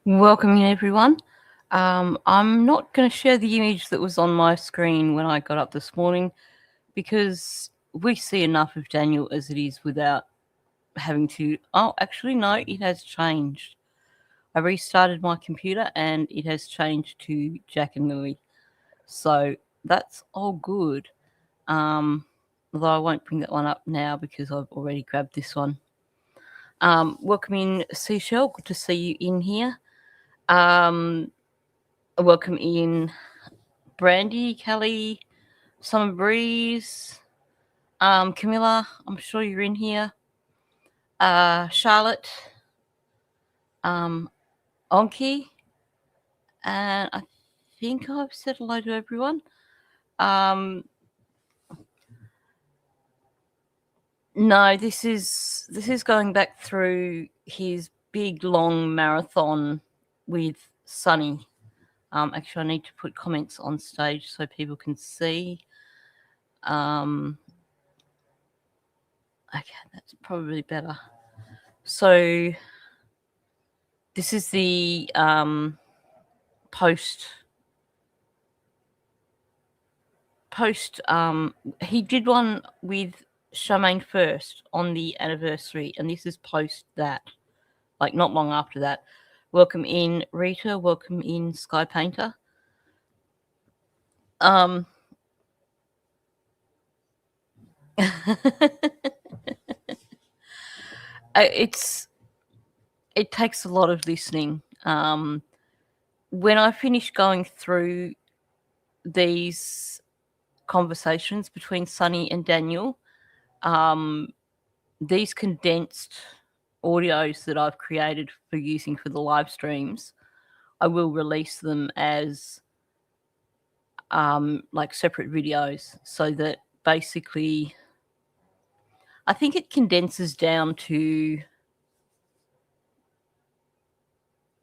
Welcome in, everyone. I'm not going to share the image that was on my screen when I got up this morning because we see enough of Daniel as it is without having to... Oh, actually, no, it has changed. I restarted my computer and it has changed to Jack and Lilly. So that's all good. Although I won't bring that one up now because I've already grabbed this one. Welcome in, Seashell. Good to see you in here. Welcome in, Brandy, Kelly, Summer Breeze, Camilla. I'm sure you're in here. Charlotte, Onki, and I think I've said hello to everyone. No, this is going back through his big long marathon with Sunny. Actually, I need to put comments on stage so people can see. Okay, that's probably better. So this is the post. He did one with Charmaine first on the anniversary, and this is post that, like not long after that. Welcome in, Rita. Welcome in, Sky Painter. It takes a lot of listening. When I finish going through these conversations between Sunny and Daniel, these condensed audios that I've created for using for the live streams, I will release them as like separate videos, so that basically I think it condenses down to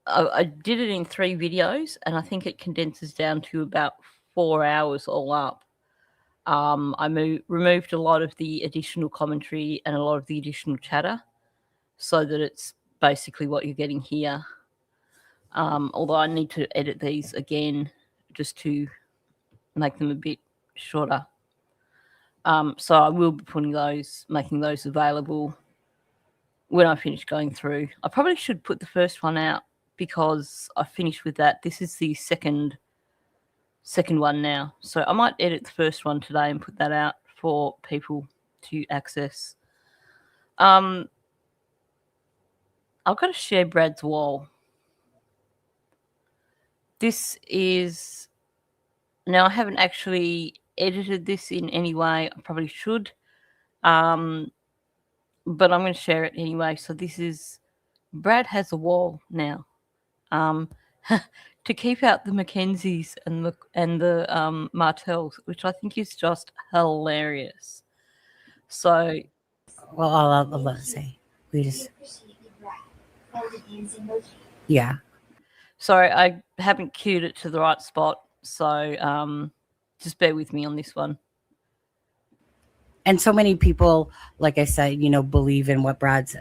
I did it in 3 videos, and I think it condenses down to about 4 hours all up. I removed a lot of the additional commentary and a lot of the additional chatter so that it's basically what you're getting here. Although I need to edit these again just to make them a bit shorter. So I will be making those available when I finish going through. I probably should put the first one out because I finished with that. This is the second one now. So I might edit the first one today and put that out for people to access. I've got to share Brad's wall. This is... Now, I haven't actually edited this in any way. I probably should. But I'm going to share it anyway. So this is... Brad has a wall now. To keep out the Mackenzies and the Martells, which I think is just hilarious. So, well, I'll say we just, yeah. Sorry, I haven't queued it to the right spot, so just bear with me on this one. And so many people, like I said, believe in what Brad's,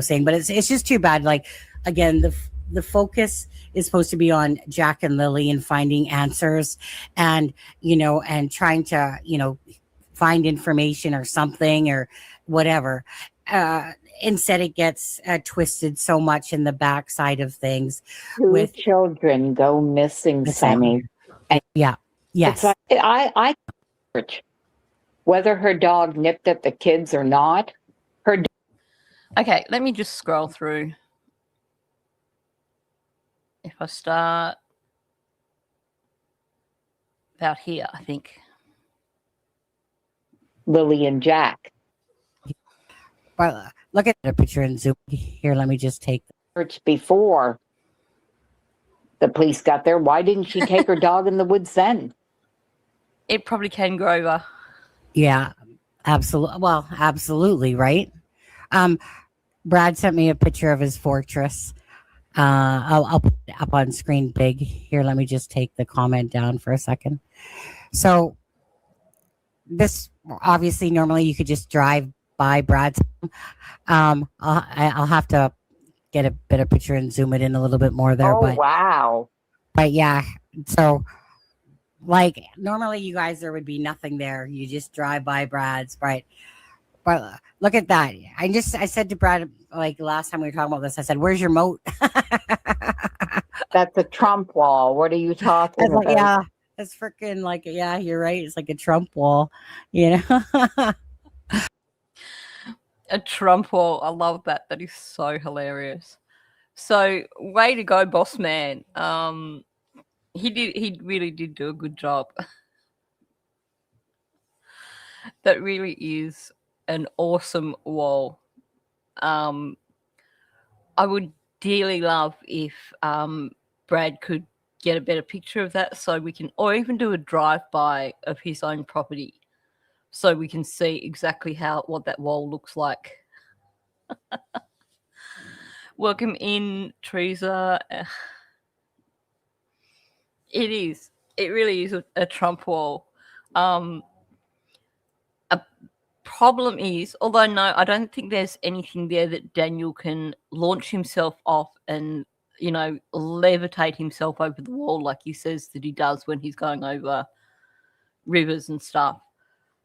saying, but it's just too bad. Like, again, the focus is supposed to be on Jack and Lily and finding answers and trying to, find information or something or whatever. Instead, it gets twisted so much in the backside of things. With children go missing, Sammy. Yeah. Yes. It's like, whether her dog nipped at the kids or not, Okay, let me just scroll through. If I start about here, I think. Lily and Jack. Well, look at the picture in Zoom. Here, let me just take the before the police got there. Why didn't she take her dog in the woods then? It probably came Grover. Yeah, absolutely. Well, absolutely, right? Brad sent me a picture of his fortress. I'll put it up on screen big. Here, let me just take the comment down for a second. So this, obviously, normally you could just drive by Brad's home. I'll have to get a better picture and zoom it in a little bit more there. Oh, wow. But yeah, so like normally you guys, there would be nothing there. You just drive by Brad's, right? But look at that. I said to Brad, like last time we were talking about this, I said, "Where's your moat?" That's a Trump wall. What are you I talking was like, about? yeah, it's freaking like, yeah, you're right. It's like a Trump wall, you know? A Trump wall. I love that. That is so hilarious. So way to go, boss man. He really did do a good job. That really is an awesome wall. I would dearly love if Brad could get a better picture of that, so we can, or even do a drive-by of his own property, so we can see exactly what that wall looks like. Welcome in, Teresa. It really is a Trump wall. A problem is, although no, I don't think there's anything there that Daniel can launch himself off and, you know, levitate himself over the wall like he says that he does when he's going over rivers and stuff.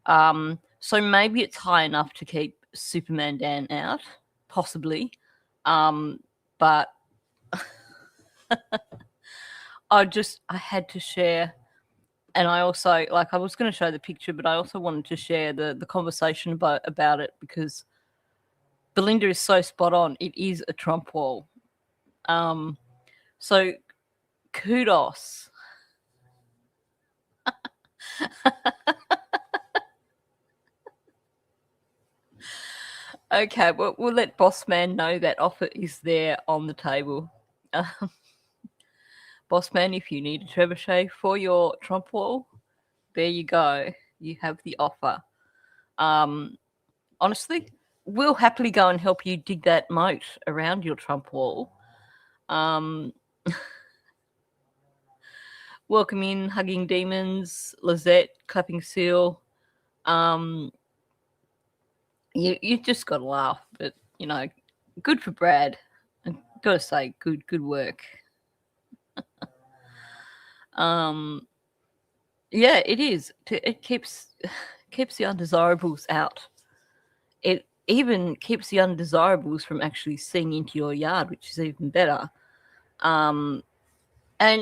So maybe it's high enough to keep Superman Dan out, possibly. But I had to share. And I also, like, I was going to show the picture, but I also wanted to share the conversation about it, because Belinda is so spot on. It is a Trump wall. So kudos. Okay, well, we'll let Boss Man know that offer is there on the table. Boss Man, if you need a trebuchet for your Trump wall, there you go. You have the offer. Honestly, we'll happily go and help you dig that moat around your Trump wall. Welcome in, Hugging Demons, Lizette, Clapping Seal. You just got to laugh, but, you know, good for Brad. I've got to say, good work. Yeah, it is. It keeps the undesirables out. It even keeps the undesirables from actually seeing into your yard, which is even better. And,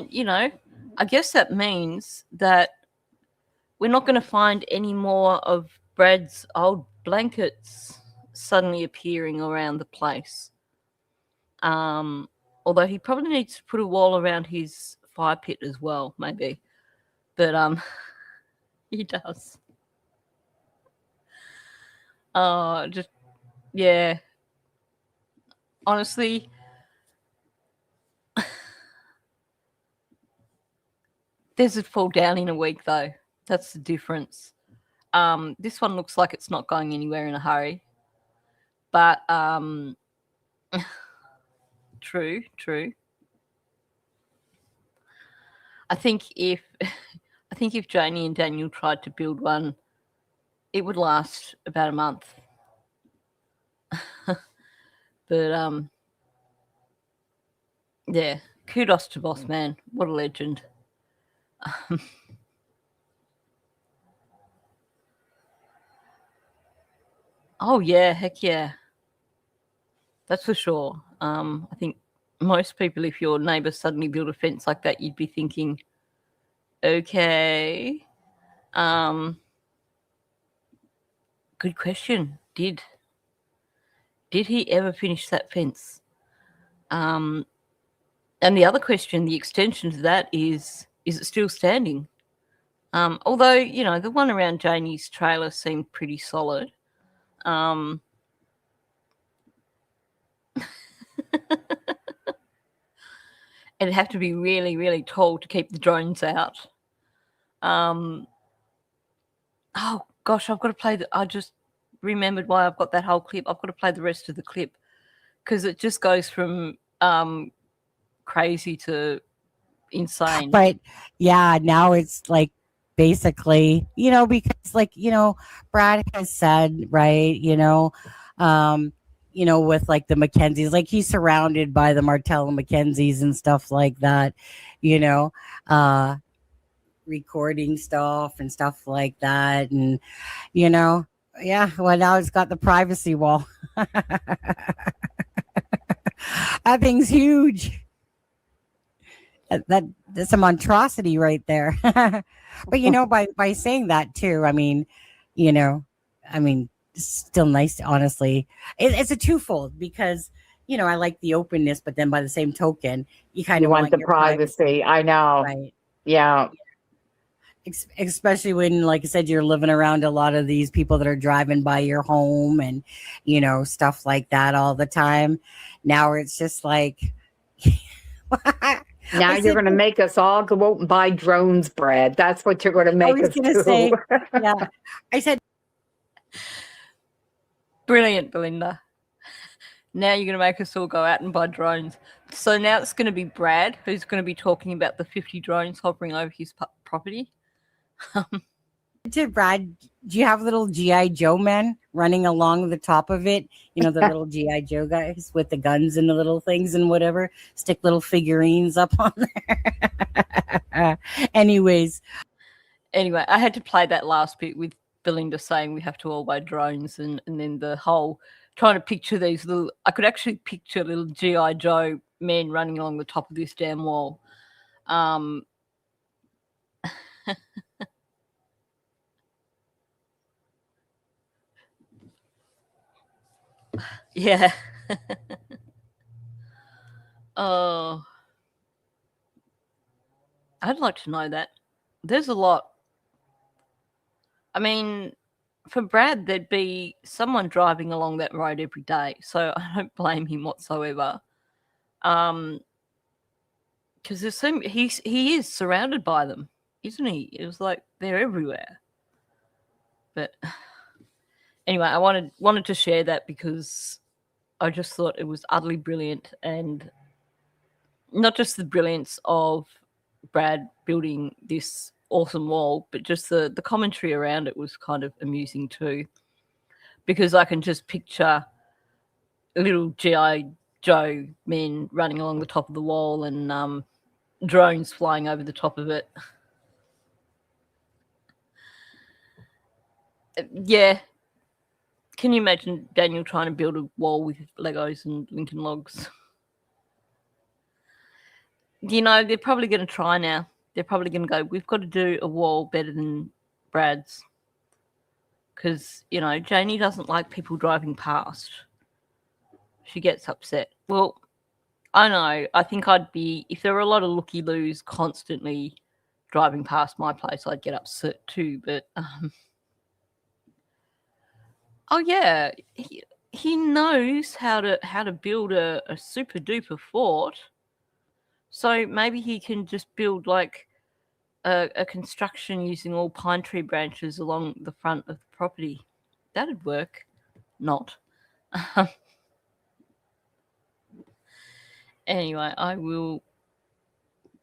you know, I guess that means that we're not going to find any more of Brad's old blankets suddenly appearing around the place. Although he probably needs to put a wall around his fire pit as well, maybe. But he does. Just, yeah. Honestly, theirs would fall down in a week, though. That's the difference. This one looks like it's not going anywhere in a hurry. But true. I think if Janie and Daniel tried to build one, it would last about a month. But yeah, kudos to Boss Man. What a legend. Oh yeah, heck yeah. That's for sure. I think most people, if your neighbour suddenly built a fence like that, you'd be thinking, okay. Good question. Did he ever finish that fence? And the other question, the extension to that is it still standing? Although, you know, the one around Janie's trailer seemed pretty solid. It'd have to be really, really tall to keep the drones out. Oh gosh, I've got to play I just remembered why I've got that whole clip. I've got to play the rest of the clip, because it just goes from crazy to insane. But yeah, now it's like basically, you know, because like, you know, Brad has said, right, you know, with like the Mackenzies, like he's surrounded by the Martell and Mackenzies and stuff like that, you know, uh, recording stuff and stuff like that. And, you know, yeah, well, now it's got the privacy wall. That thing's huge. That's a monstrosity right there. But by saying that too, I mean, you know, I mean, it's still nice. Honestly, it's a twofold because I like the openness, but then by the same token, you kind You of want the your privacy. I know. right? Yeah. Especially when, like I said, you're living around a lot of these people that are driving by your home and stuff like that all the time. Now it's just like. Now you're going to make us all go out and buy drones, Brad. That's what you're going to make us do. Say, yeah. I said, Brilliant, Belinda. Now you're going to make us all go out and buy drones. So now it's going to be Brad who's going to be talking about the 50 drones hovering over his property. To Brad, do you have little G.I. Joe men running along the top of it? The little G.I. Joe guys with the guns and the little things and whatever. Stick little figurines up on there. Anyway, I had to play that last bit with Belinda saying we have to all buy drones and then the whole trying to picture these little. I could actually picture little G.I. Joe men running along the top of this damn wall. Yeah. Oh, I'd like to know that. There's a lot. I mean, for Brad, there'd be someone driving along that road every day, so I don't blame him whatsoever. Because he is surrounded by them, isn't he? It was like they're everywhere. But anyway, I wanted to share that because I just thought it was utterly brilliant, and not just the brilliance of Brad building this awesome wall, but just the commentary around it was kind of amusing too, because I can just picture little G.I. Joe men running along the top of the wall and drones flying over the top of it. Yeah. Can you imagine Daniel trying to build a wall with Legos and Lincoln logs? They're probably going to try now. They're probably going to go, we've got to do a wall better than Brad's. Because, Janie doesn't like people driving past. She gets upset. Well, I know. I think if there were a lot of looky-loos constantly driving past my place, I'd get upset too. But, oh yeah, he knows how to build a super-duper fort. So maybe he can just build like a construction using all pine tree branches along the front of the property. That'd work. Not. Anyway, I will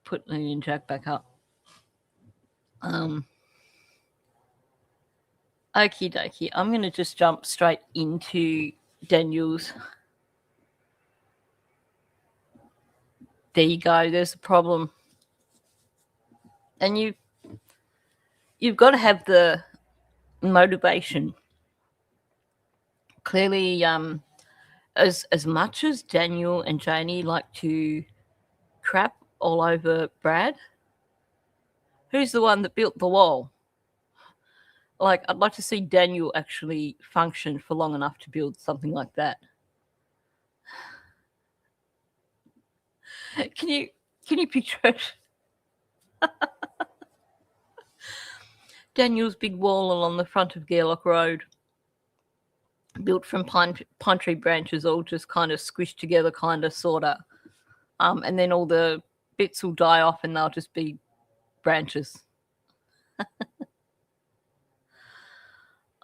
put Lily and Jack back up. Okie dokie. I'm going to just jump straight into Daniel's. There you go. There's a problem. And you've got to have the motivation. Clearly, as much as Daniel and Janie like to crap all over Brad, who's the one that built the wall? Like, I'd like to see Daniel actually function for long enough to build something like that. Can you picture it? Daniel's big wall along the front of Gairloch Road, built from pine tree branches, all just kind of squished together, kind of, sort of. And then all the bits will die off and they'll just be branches.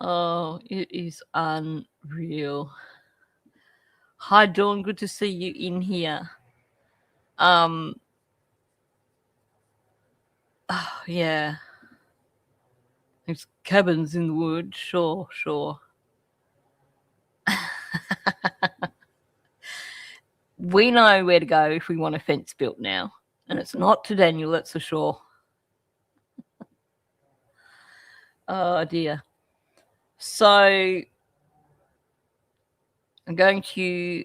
Oh, it is unreal. Hi, Dawn. Good to see you in here. Oh, yeah. There's cabins in the woods. Sure. We know where to go if we want a fence built now. And it's not to Daniel, that's for sure. Oh, dear. So I'm going to...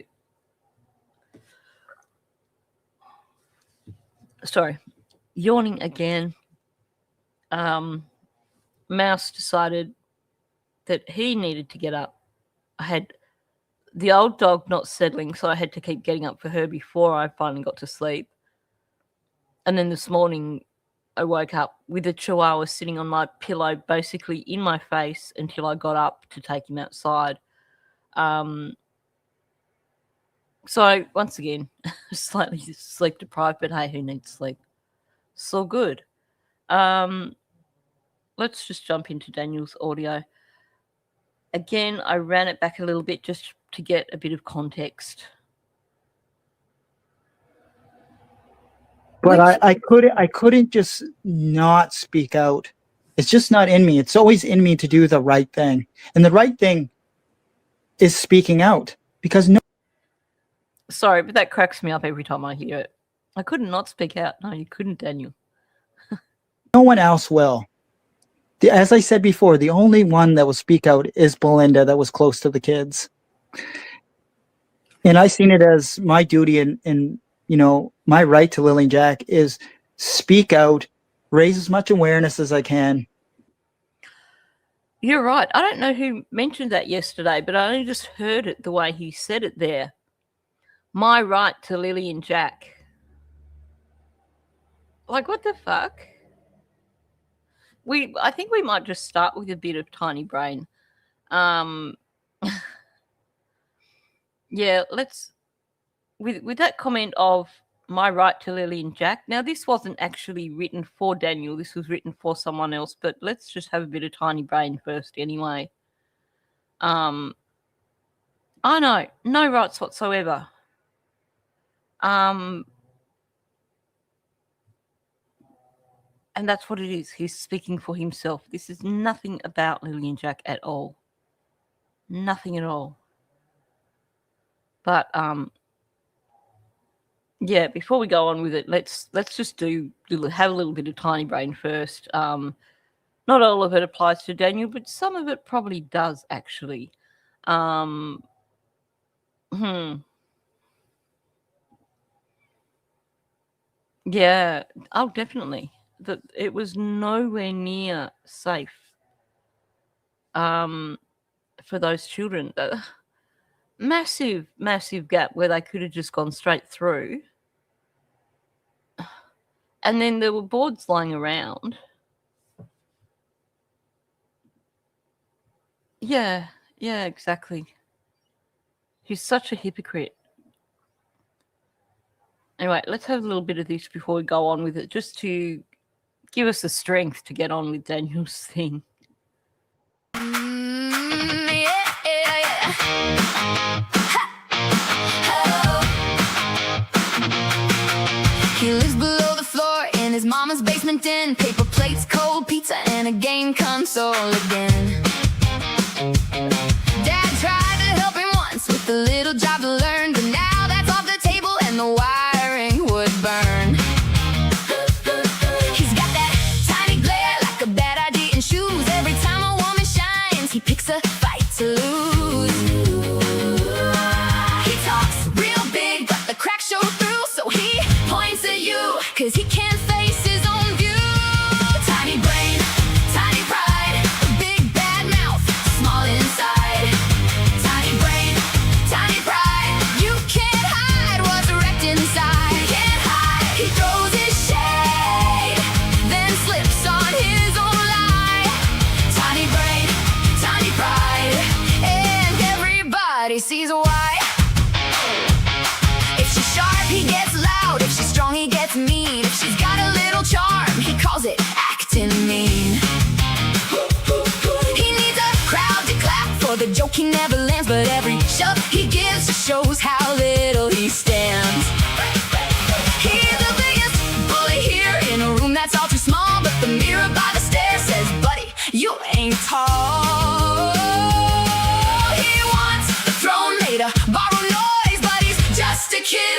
Sorry. Yawning again. Mouse decided that he needed to get up. I had the old dog not settling, so I had to keep getting up for her before I finally got to sleep. And then this morning, I woke up with a chihuahua sitting on my pillow, basically in my face, until I got up to take him outside. So, once again, slightly sleep deprived, but hey, who needs sleep? So good. Let's just jump into Daniel's audio. Again, I ran it back a little bit just to get a bit of context. But I couldn't just not speak out. It's just not in me. It's always in me to do the right thing. And the right thing is speaking out, because Sorry, but that cracks me up every time I hear it. I couldn't not speak out. No, you couldn't, Daniel. no one else will. As I said before, the only one that will speak out is Belinda, that was close to the kids. And I seen it as my duty and you know, my right to Lily and Jack is speak out, raise as much awareness as I can. You're right. I don't know who mentioned that yesterday, but I only just heard it the way he said it there. My right to Lily and Jack. Like, what the fuck? I think we might just start with a bit of tiny brain. Yeah, let's... With that comment of my right to Lily and Jack. Now, this wasn't actually written for Daniel. This was written for someone else. But let's just have a bit of tiny brain first anyway. I know. No rights whatsoever. And that's what it is. He's speaking for himself. This is nothing about Lily and Jack at all. Nothing at all. But yeah, before we go on with it, let's just have a little bit of tiny brain first. Not all of it applies to Daniel, but some of it probably does actually. Yeah, oh, definitely. That it was nowhere near safe for those children. Massive gap where they could have just gone straight through. And then there were boards lying around. Yeah, exactly. He's such a hypocrite. Anyway, let's have a little bit of this before we go on with it, just to give us the strength to get on with Daniel's thing. He lives below the floor in his mama's basement den. Paper plates, cold pizza, and a game console again. Dad tried to help him once with the little job to learn, but now that's off the table and the wiring would burn. He's got that tiny glare like a bad idea in shoes. Every time a woman shines, he picks a fight to lose. He talks real big, but the cracks show through, so he points at you, cause he can't face his own view. Tiny brain, tiny pride, big bad mouth, small inside. Tiny brain, tiny pride, you can't hide what's wrecked inside. Can't hide, he throws his shade, then slips on his own lie. Tiny brain, tiny pride, and everybody sees why. If she's sharp, he gets loud. If she's strong, he gets mean. If she's got a little charm, he calls it acting mean. He needs a crowd to clap for the joke he never lands, but every shove he gives just shows how little he stands. He's the biggest bully here in a room that's all too small, but the mirror by the stairs says, buddy, you ain't tall. He wants the throne made of borrowed noise, but he's just a kid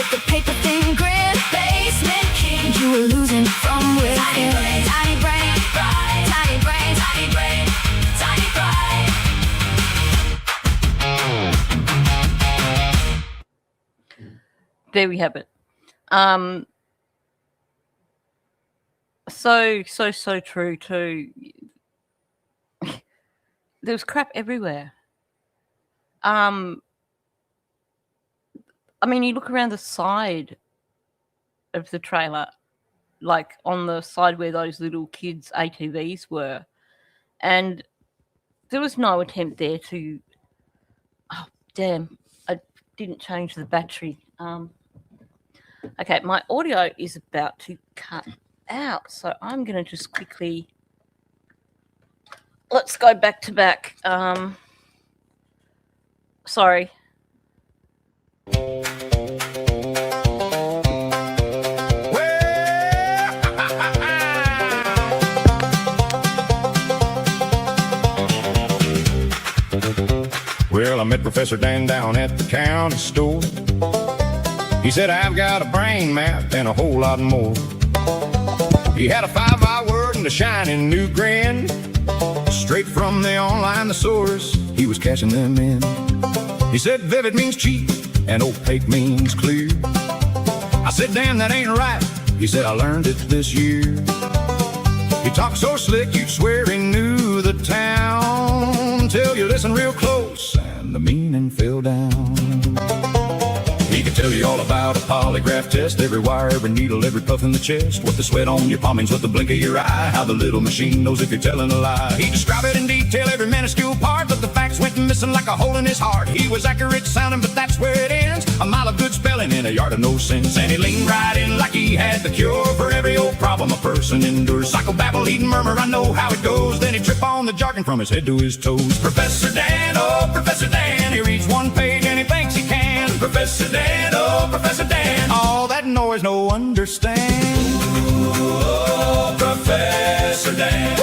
with the paper thin grin. Basement king, you were losing from within. Tiny brain, tiny brain, pride. Tiny brain, tiny brain, tiny pride. There we have it. So true too. There was crap everywhere. I mean, you look around the side of the trailer, like on the side where those little kids' ATVs were, and there was no attempt there to. Oh, damn! I didn't change the battery. Okay, my audio is about to cut out, so I'm going to just quickly. Let's go back to back. Sorry. Well, I met Professor Dan down at the county store. He said, I've got a brain map and a whole lot more. He had a 5-eye word and a shining new grin. Straight from the online thesaurus, he was cashing them in. He said, vivid means cheap and opaque means clear. I said, damn, that ain't right. He said, I learned it this year. He talked so slick, you'd swear he knew the town, till you listen real close and the meaning fell down. He could tell you all about a polygraph test, every wire, every needle, every puff in the chest, what the sweat on your palm means, what the blink of your eye, how the little machine knows if you're telling a lie. He described it in detail, every minuscule part, but the facts went missing like a hole in his heart. He was accurate sounding, but that's where it ends. A mile of good spelling in a yard of no sense. And he leaned right in like he had the cure for every old problem a person endures. Psychobabble, he'd murmur, I know how it goes. Then he'd trip on the jargon from his head to his toes. Professor Dan, oh, Professor Dan, he reads one page and he thinks he can. Professor Dan, oh, Professor Dan, all that noise no understand. Oh, Professor Dan.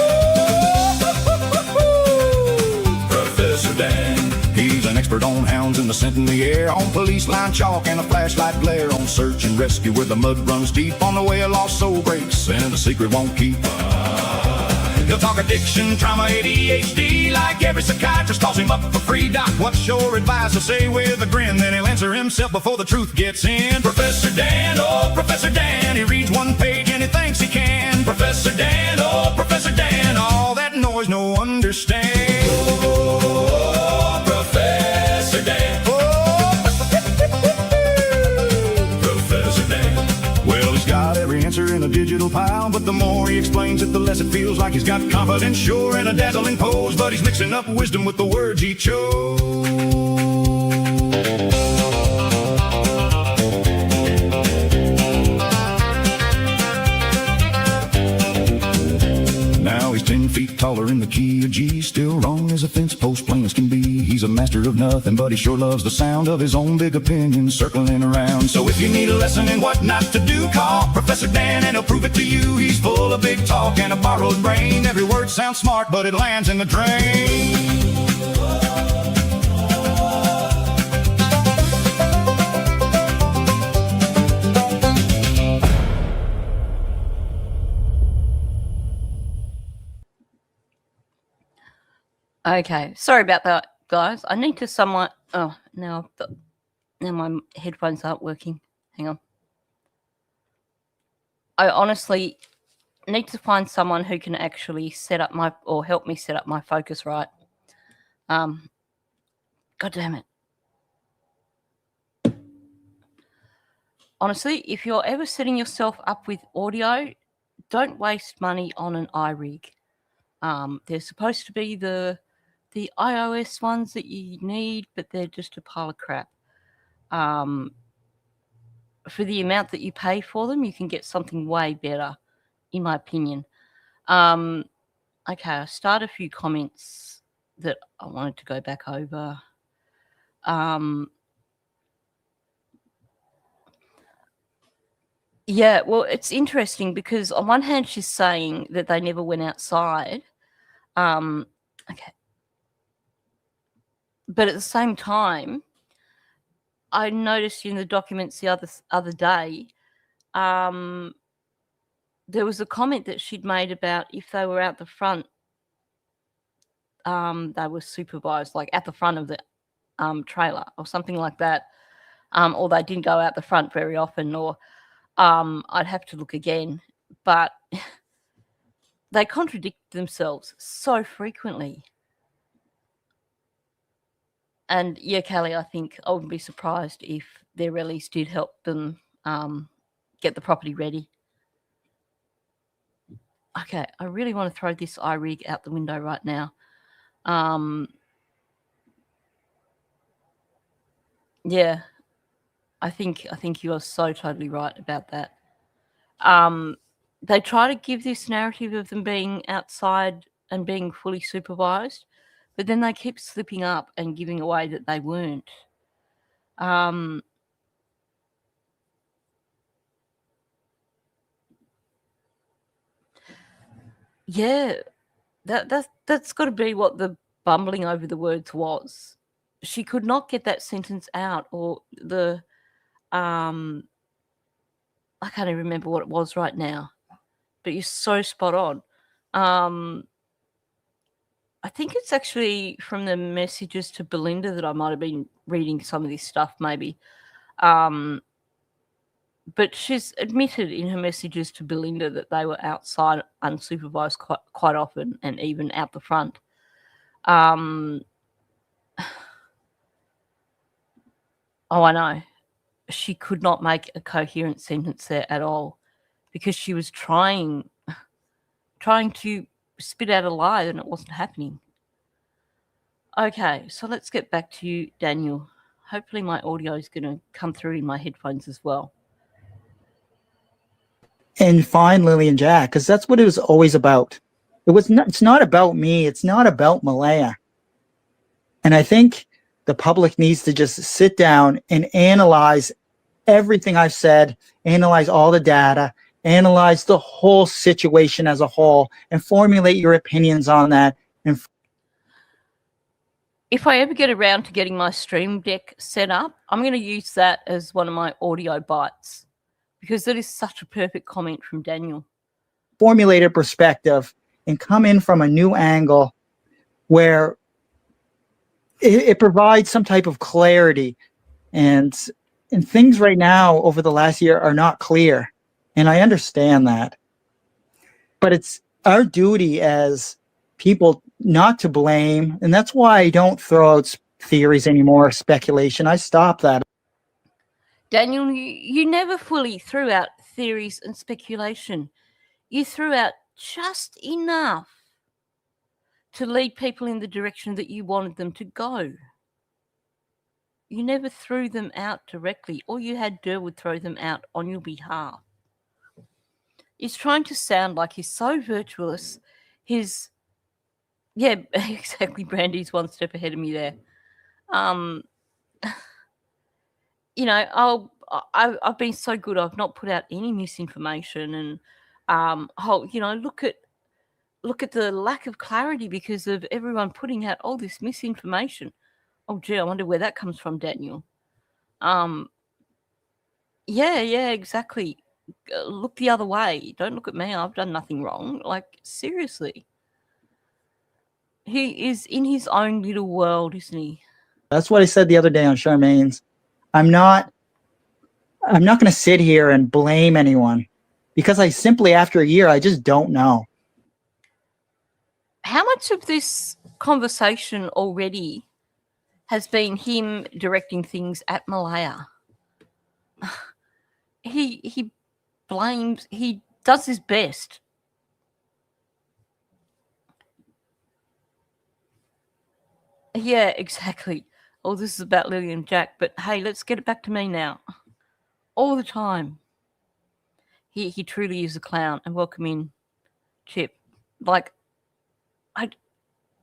Professor Dan. He's an expert on hounds and the scent in the air, on police line chalk and a flashlight glare, on search and rescue where the mud runs deep, on the way a lost soul breaks and the secret won't keep. He'll talk addiction, trauma, ADHD, like every psychiatrist calls him up for free. Doc, what's your advice? He'll say with a grin, then he'll answer himself before the truth gets in. Professor Dan, oh, Professor Dan, he reads one page and he thinks he can. Professor Dan, oh, Professor Dan, all that noise no understand. Oh, Professor Dan. Professor Dan. Well, he's got every answer in a digital pile, but the more he explains it, the less it feels like he's got confidence, sure, and a dazzling pose. But he's mixing up wisdom with the words he chose. Now he's 10 feet taller in the key of G, still wrong as a fence post, plain as can be. He's a master of nothing, but he sure loves the sound of his own big opinions circling around. So if you need a lesson in what not to do, call Professor Dan and he'll prove it to you. He's full of big talk and a borrowed brain. Every word sounds smart, but it lands in the drain. Okay, sorry about that, guys. I need to somewhat. Oh, now my headphones aren't working. Hang on. I honestly need to find someone who can actually set up my or help me set up my focus right. God damn it. Honestly, if you're ever setting yourself up with audio, don't waste money on an iRig. There's supposed to be the iOS ones that you need, but they're just a pile of crap. For the amount that you pay for them, you can get something way better, in my opinion. Okay, I start a few comments that I wanted to go back over. Yeah, well, it's interesting because on one hand, she's saying that they never went outside. Okay. But at the same time, I noticed in the documents the other day, there was a comment that she'd made about if they were out the front, they were supervised, like at the front of the trailer or something like that, or they didn't go out the front very often, or I'd have to look again. But they contradict themselves so frequently. And yeah, Kelly, I think I wouldn't be surprised if their release did help them get the property ready. Okay, I really want to throw this iRig out the window right now. Yeah, I think you are so totally right about that. They try to give this narrative of them being outside and being fully supervised, but then they keep slipping up and giving away that they weren't. Yeah, that's got to be what the bumbling over the words was. She could not get that sentence out, or the I can't even remember what it was right now. But you're so spot on. I think it's actually from the messages to Belinda that I might have been reading some of this stuff, maybe. But she's admitted in her messages to Belinda that they were outside unsupervised quite often, and even out the front. Oh, I know. She could not make a coherent sentence there at all, because she was trying to spit out a lie and it wasn't happening. Okay, so let's get back to you, Daniel. Hopefully my audio is going to come through in my headphones as well. And find Lily and Jack, because that's what it was always about. It's not about me. It's not about Malaya. And I think the public needs to just sit down and analyze everything I've said, analyze all the data, analyze the whole situation as a whole, and formulate your opinions on that. And if I ever get around to getting my Stream Deck set up, I'm going to use that as one of my audio bites, because that is such a perfect comment from Daniel. formulate a perspective and come in from a new angle where it provides some type of clarity. And things right now over the last year are not clear. And I understand that. But it's our duty as people not to blame. And that's why I don't throw out theories anymore, speculation. I stop that. Daniel, you never fully threw out theories and speculation. You threw out just enough to lead people in the direction that you wanted them to go. You never threw them out directly, or you had Durwood throw them out on your behalf. He's trying to sound like he's so virtuous. Yeah, exactly, Brandy's one step ahead of me there. You know, I've been so good. I've not put out any misinformation, and you know, look at the lack of clarity because of everyone putting out all this misinformation. Oh, gee, I wonder where that comes from, Daniel. Yeah, exactly. Look the other way. Don't look at me. I've done nothing wrong. Like, seriously. He is in his own little world, isn't he? That's what I said the other day on Charmaine's. I'm not going to sit here and blame anyone because I simply, after a year, I just don't know. How much of this conversation already has been him directing things at Malaya? He blames, he does his best. Yeah, exactly. Oh, this is about Lily and Jack, but hey, let's get it back to me now. All the time. He truly is a clown, and welcome in, Chip. Like, I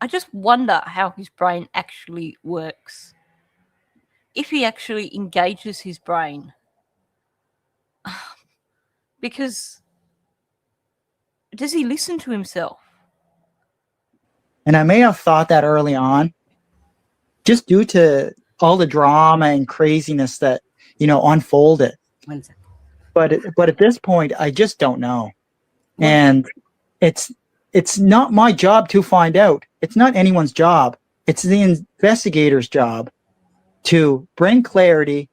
just wonder how his brain actually works. If he actually engages his brain. Because does he listen to himself? And I may have thought that early on, just due to all the drama and craziness that, unfolded. 1 second. But at this point, I just don't know. Well- And it's not my job to find out. It's not anyone's job. It's the investigator's job to bring clarity.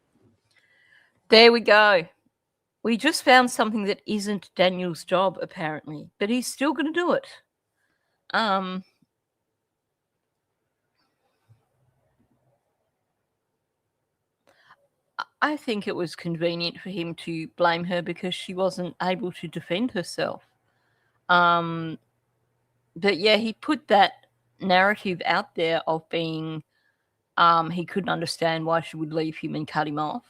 There we go. We just found something that isn't Daniel's job, apparently, but he's still going to do it. I think it was convenient for him to blame her because she wasn't able to defend herself. But yeah, he put that narrative out there of being he couldn't understand why she would leave him and cut him off.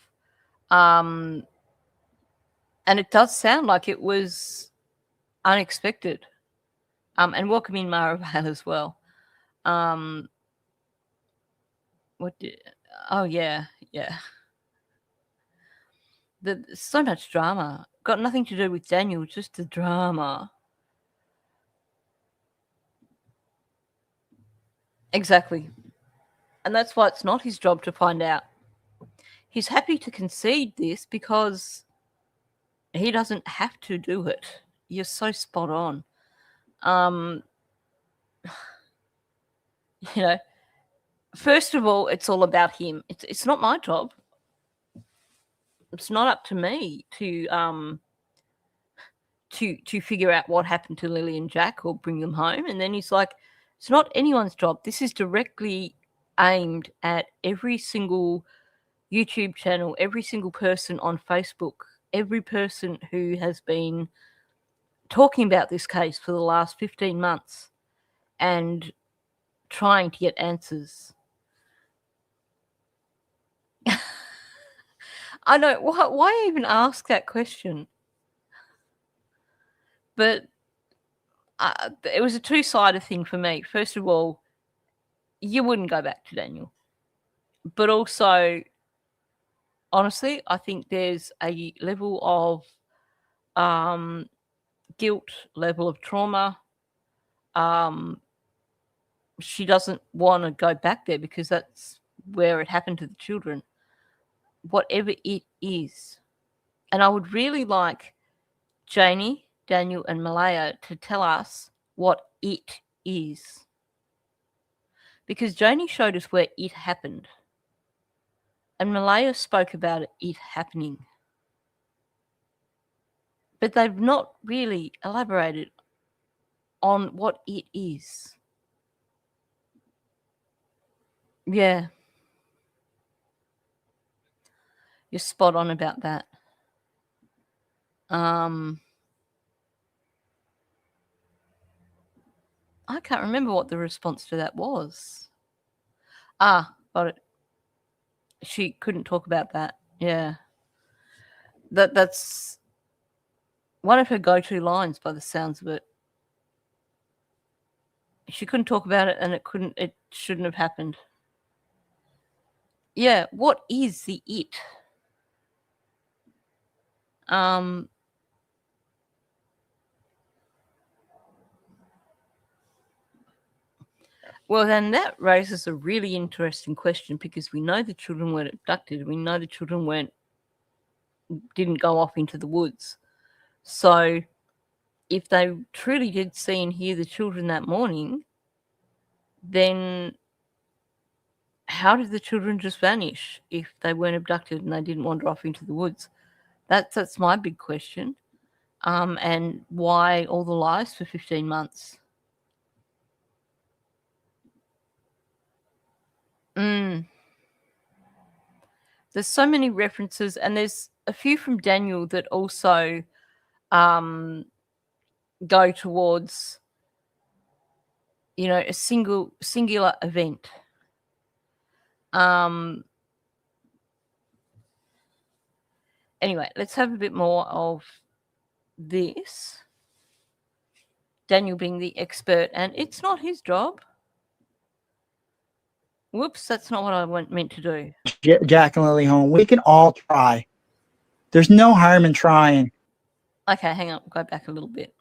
And it does sound like it was unexpected. And welcome in Maraval as well. Oh yeah. There's so much drama. Got nothing to do with Daniel, just the drama. Exactly. And that's why it's not his job to find out. He's happy to concede this because he doesn't have to do it. You're so spot on. First of all, it's all about him. It's not my job. It's not up to me to figure out what happened to Lily and Jack or bring them home. And then he's like, it's not anyone's job. This is directly aimed at every single YouTube channel, every single person on Facebook, every person who has been talking about this case for the last 15 months and trying to get answers. I know, why even ask that question? But it was a two-sided thing for me. First of all, you wouldn't go back to Daniel. But also, honestly, I think there's a level of guilt, level of trauma. She doesn't want to go back there because that's where it happened to the children. Whatever it is. And I would really like Janie, Daniel, and Malaya to tell us what it is. Because Janie showed us where it happened. And Malaya spoke about it happening. But they've not really elaborated on what it is. Yeah. You're spot on about that. I can't remember what the response to that was. Got it. She couldn't talk about that. Yeah. That's one of her go-to lines by the sounds of it. She couldn't talk about it and it shouldn't have happened. Yeah, what is the it? Well, then that raises a really interesting question because we know the children weren't abducted. We know the children didn't go off into the woods. So if they truly did see and hear the children that morning, then how did the children just vanish if they weren't abducted and they didn't wander off into the woods? That's my big question. And why all the lies for 15 months? There's so many references, and there's a few from Daniel that also go towards, a singular event. Anyway, let's have a bit more of this. Daniel being the expert, and it's not his job. Whoops, that's not what I meant to do. Jack and Lilly home. We can all try. There's no harm in trying. Okay, hang on. Go back a little bit.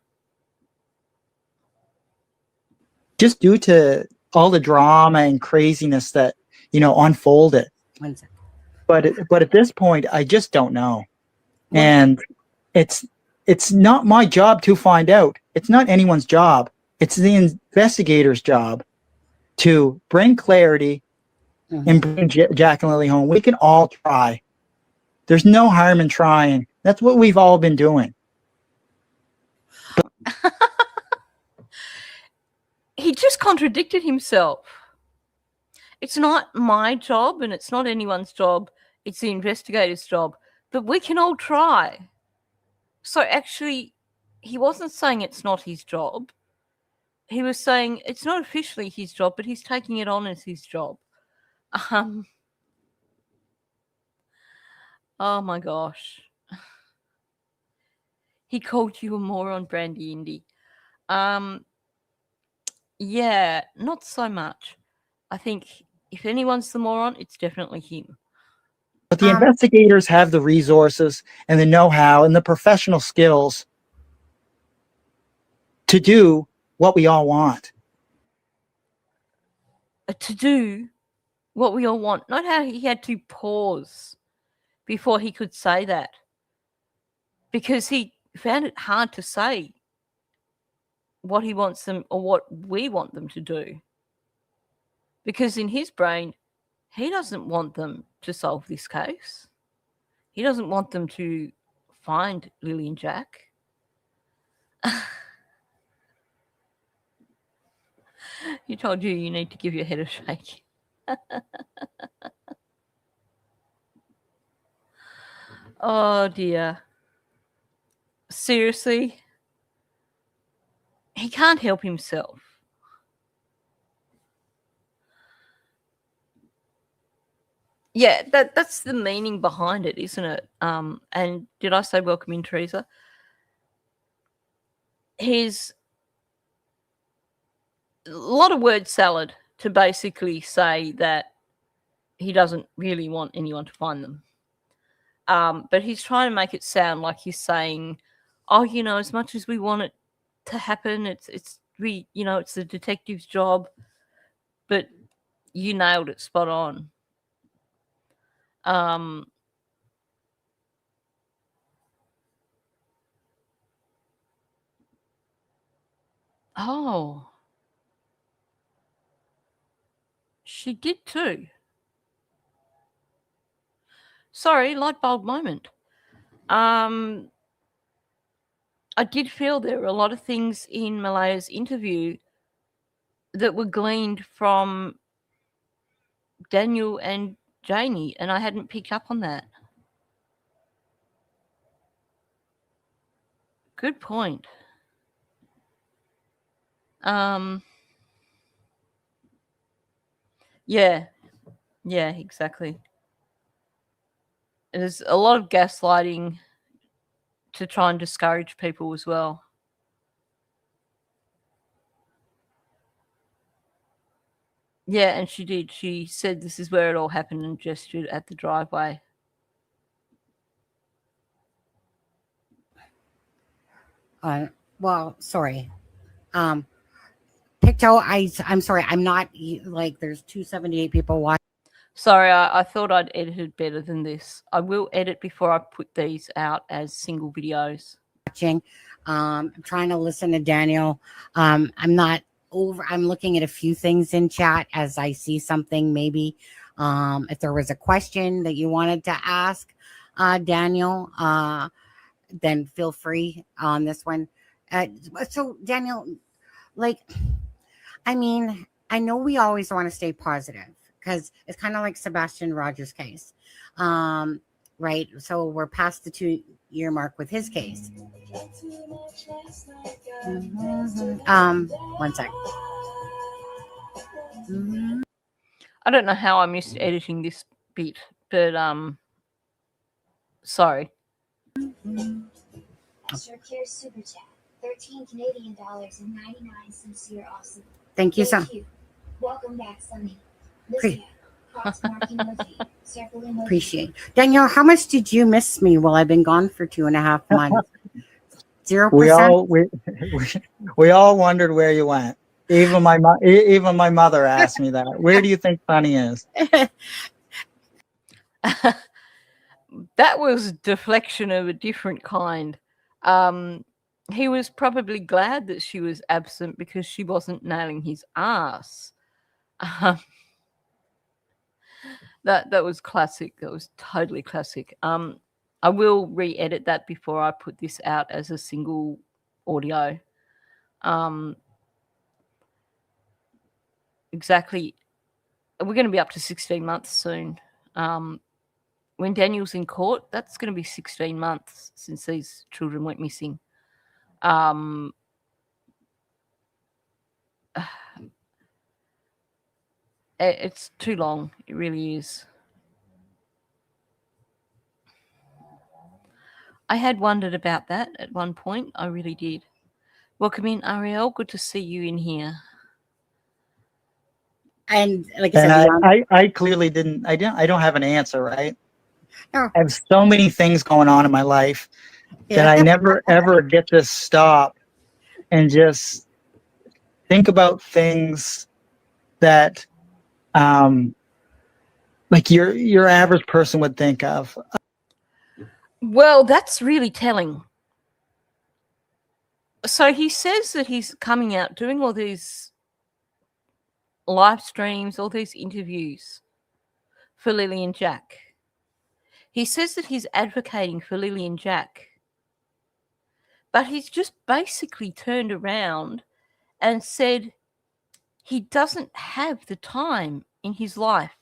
Just due to all the drama and craziness that, unfolded. One sec. But at this point, I just don't know, and it's not my job to find out. It's not anyone's job. It's the investigator's job to bring clarity and bring Jack and Lily home. We can all try. There's no harm in trying. That's what we've all been doing. He just contradicted himself. It's not my job and it's not anyone's job. It's the investigator's job. But we can all try. So actually, he wasn't saying it's not his job. He was saying it's not officially his job, but he's taking it on as his job. Oh my gosh. He called you a moron, Brandy Indy. Yeah, not so much. I think if anyone's the moron, it's definitely him. But the investigators have the resources and the know-how and the professional skills to do what we all want. To do what we all want. Not how he had to pause before he could say that. Because he found it hard to say what he wants them or what we want them to do. Because in his brain, he doesn't want them to solve this case. He doesn't want them to find Lily and Jack. He told you need to give your head a shake. Oh dear. Seriously? He can't help himself. Yeah, that's the meaning behind it, isn't it? And did I say welcome in, Teresa? He's a lot of word salad to basically say that he doesn't really want anyone to find them. But he's trying to make it sound like he's saying, oh, as much as we want it to happen, it's the detective's job. But you nailed it spot on. Oh. She did too. Sorry, light bulb moment. I did feel there were a lot of things in Malaya's interview that were gleaned from Daniel and Janie, and I hadn't picked up on that. Good point. Yeah, exactly. There's a lot of gaslighting to try and discourage people as well. Yeah, and she did. She said this is where it all happened and gestured at the driveway. Well, sorry. Picto, I'm sorry. I'm not there's 278 people watching. Sorry, I thought I'd edited better than this. I will edit before I put these out as single videos. I'm trying to listen to Daniel. I'm looking at a few things in chat as I see something. Maybe if there was a question that you wanted to ask Daniel, then feel free on this one. So Daniel, I know we always want to stay positive because it's kind of like Sebastian Rogers' case, right? So we're past the 2-year mark with his case. One sec. I don't know how I missed editing this bit, but sorry. Sure cares super chat. 13 Canadian dollars and 99 cents. You're awesome. Thank you, sir. Welcome back, Sunny. Appreciate. Danielle, how much did you miss me while I've been gone for 2.5 months? 0%. We all wondered where you went. Even my mother asked me that. Where do you think Sunny is? That was deflection of a different kind. He was probably glad that she was absent because she wasn't nailing his ass. That was classic. That was totally classic. I will re-edit that before I put this out as a single audio. Exactly. We're going to be up to 16 months soon. When Daniel's in court, that's going to be 16 months since these children went missing. It's too long. It really is. I had wondered about that at one point. I really did. Welcome in, Ariel. Good to see you in here. And like I And said, I clearly didn't. I don't have an answer, right? No. I have so many things going on in my life that I never ever get to stop and just think about things that, like your average person would think of. Well, that's really telling. So he says that he's coming out doing all these live streams, all these interviews for Lily and Jack. He says that he's advocating for Lily and Jack. But he's just basically turned around and said he doesn't have the time in his life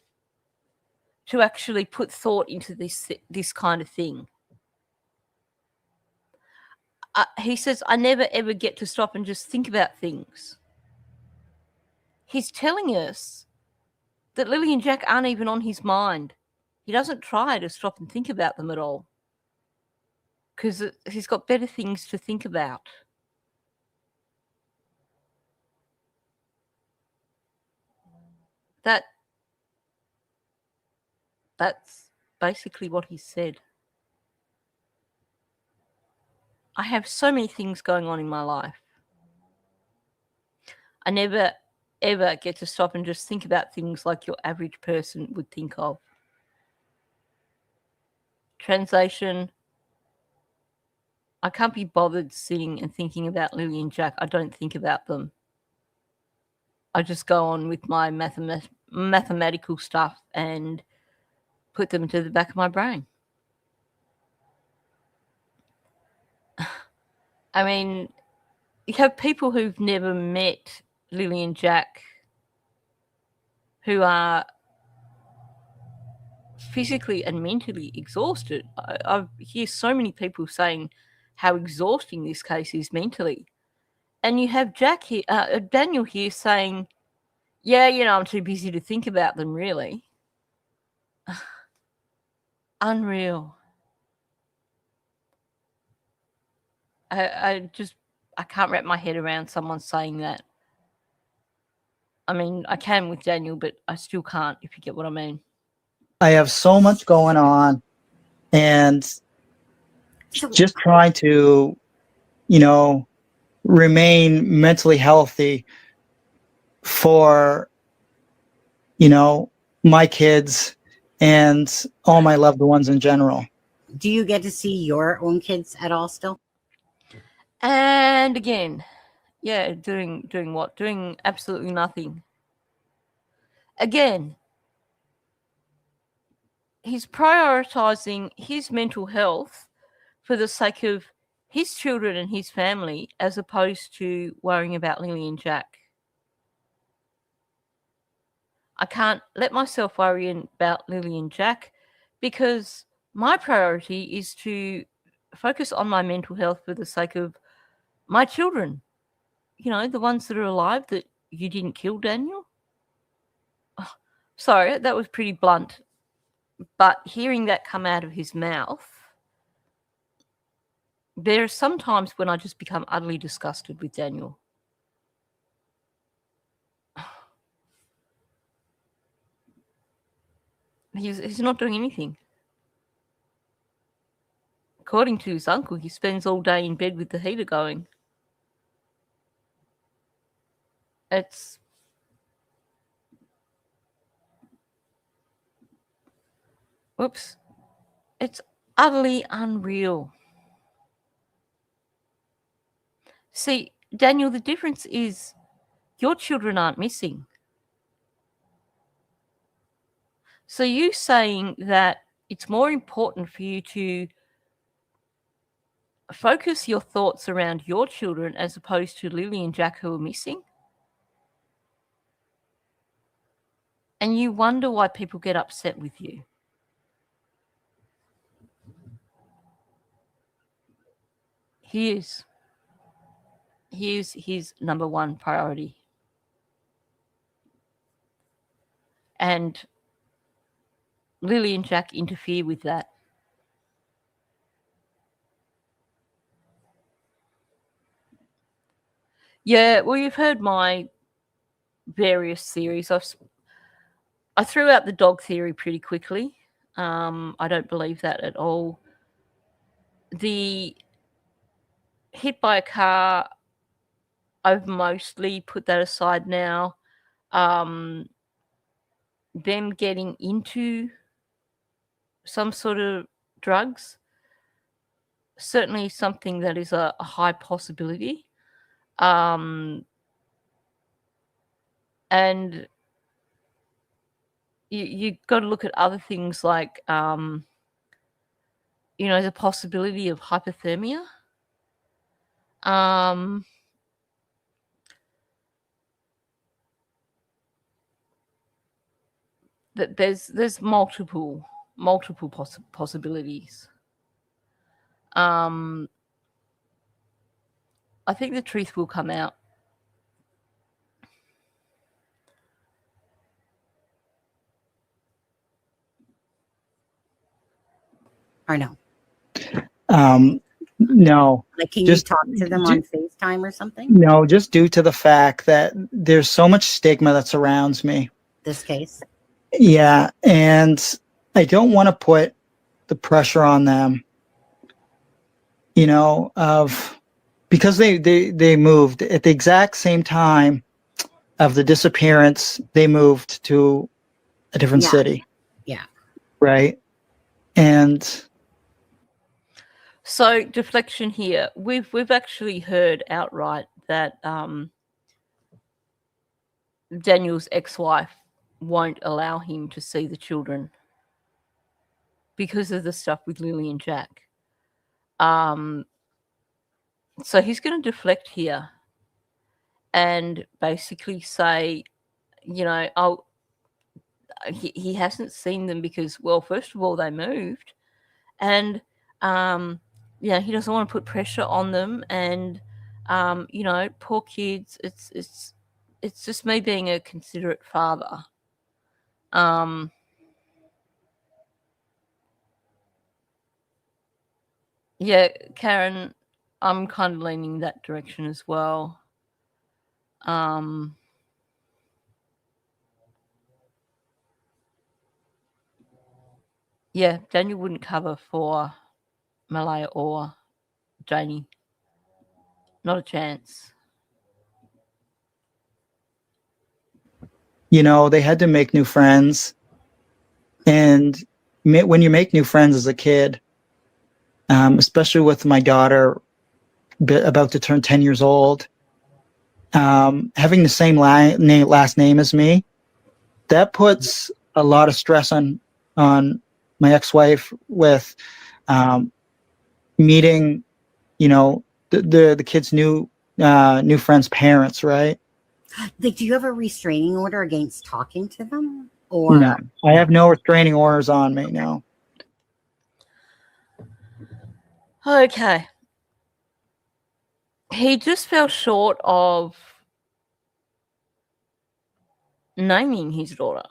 to actually put thought into this kind of thing. He says, I never ever get to stop and just think about things. He's telling us that Lily and Jack aren't even on his mind. He doesn't try to stop and think about them at all because he's got better things to think about. That's basically what he said. I have so many things going on in my life. I never, ever get to stop and just think about things like your average person would think of. Translation, I can't be bothered sitting and thinking about Lily and Jack. I don't think about them. I just go on with my mathematical stuff and put them to the back of my brain. I mean, you have people who've never met Lily and Jack who are physically and mentally exhausted. I hear so many people saying how exhausting this case is mentally. And you have Jack here, Daniel here saying, yeah, I'm too busy to think about them, really. Unreal. I can't wrap my head around someone saying that. I mean, I can with Daniel, but I still can't, if you get what I mean. I have so much going on, and just trying to, remain mentally healthy for, my kids and all my loved ones in general. Do you get to see your own kids at all still? And again, yeah, doing what? Doing absolutely nothing. Again, he's prioritizing his mental health for the sake of his children and his family as opposed to worrying about Lily and Jack. I can't let myself worry about Lily and Jack because my priority is to focus on my mental health for the sake of my children. The ones that are alive that you didn't kill, Daniel. Oh, sorry, that was pretty blunt. But hearing that come out of his mouth, there are some times when I just become utterly disgusted with Daniel. He's not doing anything. According to his uncle, he spends all day in bed with the heater going. It's... Whoops. It's utterly unreal. See, Daniel, the difference is your children aren't missing. So you saying that it's more important for you to focus your thoughts around your children as opposed to Lily and Jack who are missing? And you wonder why people get upset with you. Here's his number one priority. And Lily and Jack interfere with that. Yeah, well, you've heard my various theories. I threw out the dog theory pretty quickly. I don't believe that at all. The hit by a car, I've mostly put that aside now. Them getting into some sort of drugs, certainly something that is a high possibility. And you got to look at other things like, the possibility of hypothermia. That there's multiple possibilities. I think the truth will come out. Or no? No. Like, can Just- you talk to them on FaceTime or something? No, just due to the fact that there's so much stigma that surrounds me. This case? Yeah, and I don't want to put the pressure on them, because they moved at the exact same time of the disappearance. They moved to a different Yeah. city. Yeah. Right. And So deflection here. We've actually heard outright that Daniel's ex-wife won't allow him to see the children because of the stuff with Lily and Jack. So he's going to deflect here and basically say, he hasn't seen them because, well, first of all, they moved, and he doesn't want to put pressure on them, and poor kids. It's just me being a considerate father. Yeah, Karen, I'm kind of leaning that direction as well. Yeah, Daniel wouldn't cover for Malaya or Janie. Not a chance. they had to make new friends, and when you make new friends as a kid, especially with my daughter about to turn 10 years old, having the same last name as me, that puts a lot of stress on my ex-wife with meeting, the kid's new friend's parents, right? Like, do you have a restraining order against talking to them? Or No, I have no restraining orders on me. No. Okay. He just fell short of naming his daughter.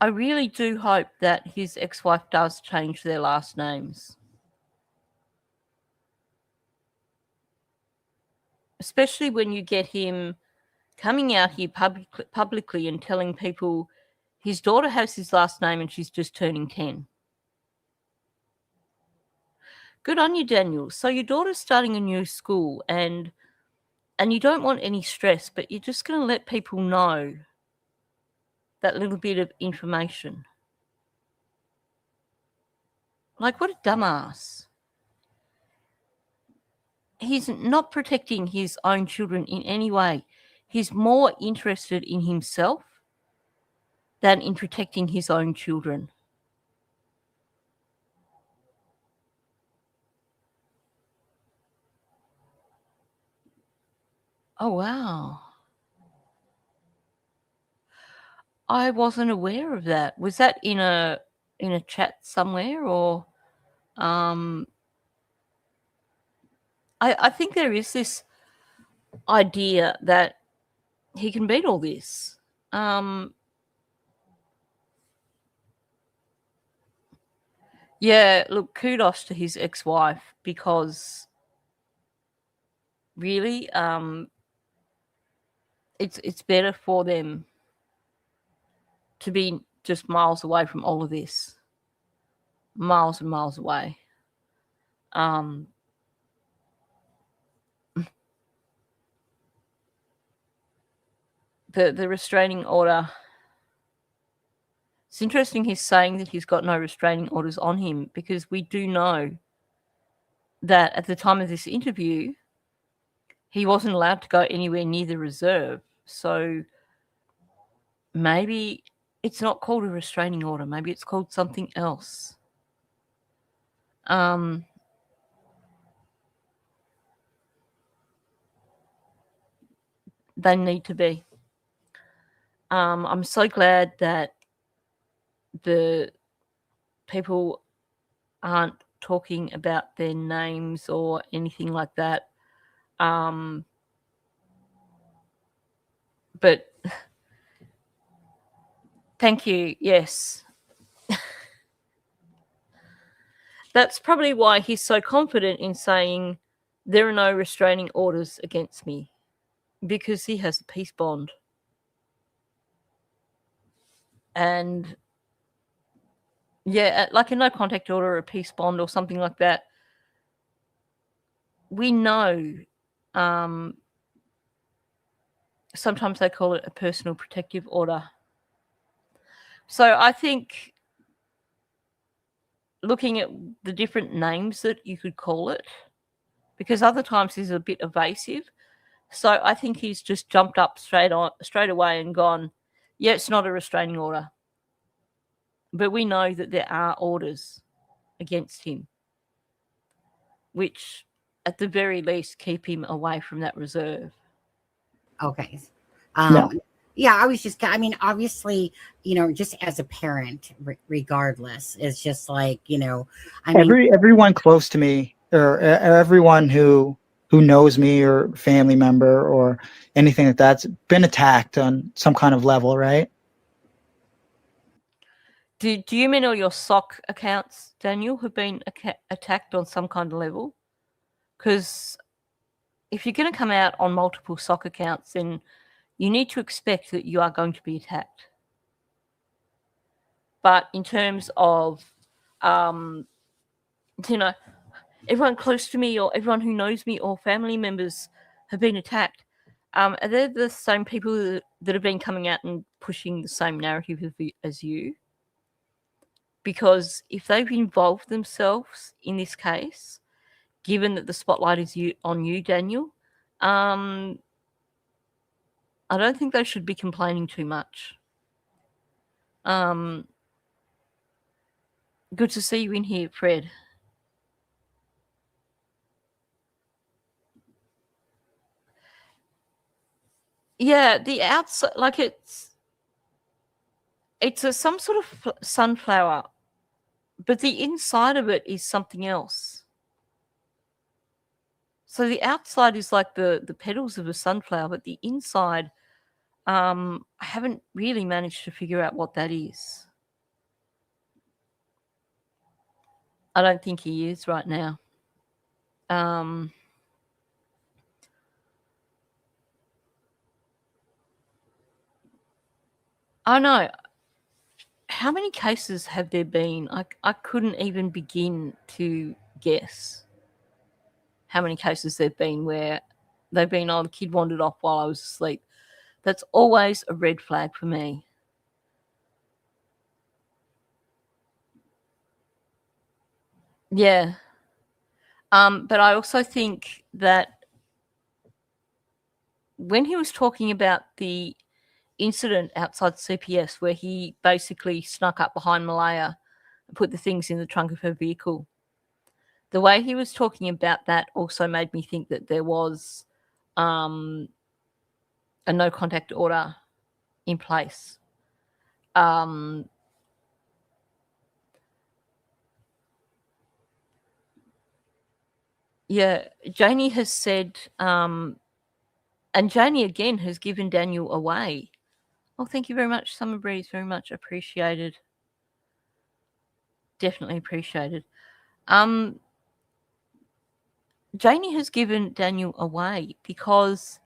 I really do hope that his ex-wife does change their last names. Especially when you get him coming out here publicly and telling people his daughter has his last name and she's just turning 10. Good on you, Daniel. So your daughter's starting a new school and you don't want any stress, but you're just going to let people know that little bit of information. Like, what a dumbass. He's not protecting his own children in any way. He's more interested in himself than in protecting his own children. Oh, wow. I wasn't aware of that. Was that in a chat somewhere, or I think there is this idea that he can beat all this. Yeah, look, kudos to his ex-wife, because really, it's better for them to be just miles away from all of this. Miles and miles away. The restraining order. It's interesting he's saying that he's got no restraining orders on him, because we do know that at the time of this interview, he wasn't allowed to go anywhere near the reserve. So maybe it's not called a restraining order. Maybe it's called something else. They need to be. I'm so glad that the people aren't talking about their names or anything like that. But thank you. Yes. That's probably why he's so confident in saying there are no restraining orders against me, because he has a peace bond. And yeah, like a no contact order or a peace bond or something like that, we know sometimes they call it a personal protective order. So I think looking at the different names that you could call it, because other times he's a bit evasive. So I think he's just jumped up straight away and gone, yeah, it's not a restraining order. But we know that there are orders against him, which at the very least keep him away from that reserve. Okay. No. Yeah, I was just, I mean, obviously, you know, just as a parent, regardless, it's just like, you know, I mean, Everyone close to me, or everyone who knows me, or family member or anything like that's been attacked on some kind of level, right? Do you mean all your sock accounts, Daniel, have been attacked on some kind of level? Because if you're going to come out on multiple sock accounts, then you need to expect that you are going to be attacked. But in terms of, you know, everyone close to me or everyone who knows me or family members have been attacked, are they the same people that have been coming out and pushing the same narrative as you? Because if they've involved themselves in this case, given that the spotlight is on you, Daniel, I don't think they should be complaining too much. Good to see you in here, Fred. Yeah, the outside, like it's some sort of sunflower, but the inside of it is something else. So the outside is like the petals of a sunflower, but the inside, I haven't really managed to figure out what that is. I don't think he is right now. I know. How many cases have there been? I couldn't even begin to guess how many cases there've been where they've been, oh, the kid wandered off while I was asleep. That's always a red flag for me. Yeah. But I also think that when he was talking about the incident outside CPS where he basically snuck up behind Malaya and put the things in the trunk of her vehicle, the way he was talking about that also made me think that there was a no contact order in place. Yeah, Janie has said, and Janie again has given Daniel away. Oh, thank you very much, Summer Breeze. Very much appreciated. Definitely appreciated. Janie has given Daniel away because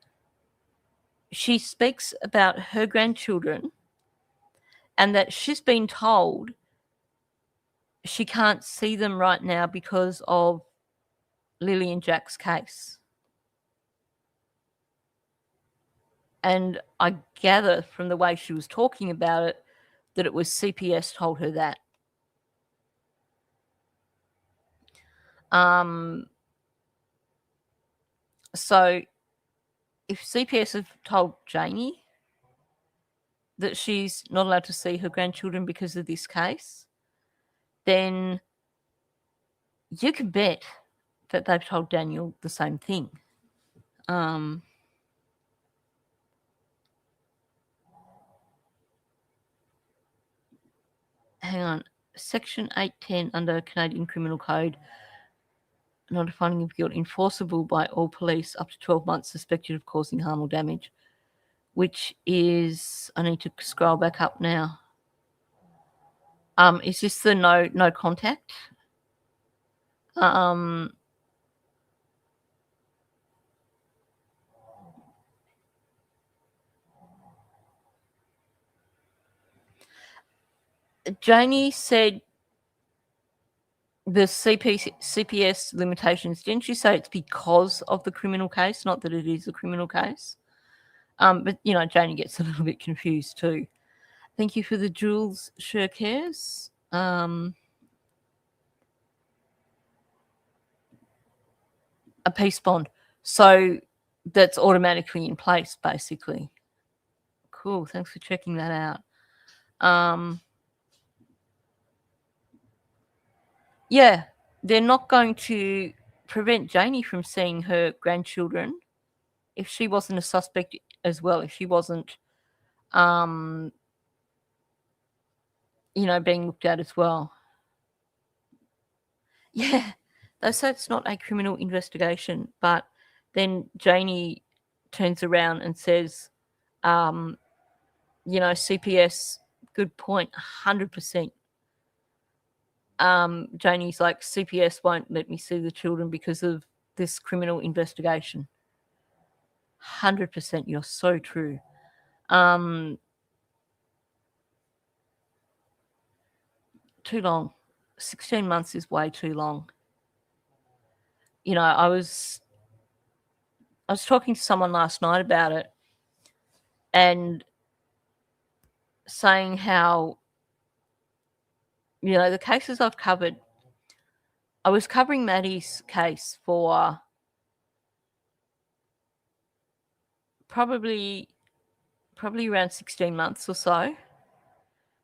she speaks about her grandchildren and that she's been told she can't see them right now because of Lily and Jack's case. And I gather from the way she was talking about it that it was CPS told her that. So if CPS have told Janie that she's not allowed to see her grandchildren because of this case, then you can bet that they've told Daniel the same thing. Hang on. Section 810 under Canadian Criminal Code, not a finding of guilt enforceable by all police up to 12 months suspected of causing harm or damage, which is, I need to scroll back up now. Is this the no contact? Janie said the CPS limitations, didn't she say it's because of the criminal case, not that it is a criminal case? But, you know, Janie gets a little bit confused too. Thank you for the Jules Shirkers. A peace bond. So that's automatically in place, basically. Cool. Thanks for checking that out. Yeah, they're not going to prevent Janie from seeing her grandchildren if she wasn't a suspect as well, if she wasn't, you know, being looked at as well. Yeah, they say it's not a criminal investigation, but then Janie turns around and says, you know, CPS, good point, 100%. Janie's like, CPS won't let me see the children because of this criminal investigation. 100%, you're so true. Too long. 16 months is way too long. You know, I was talking to someone last night about it and saying how, you know, the cases I've covered, I was covering Maddie's case for probably around 16 months or so.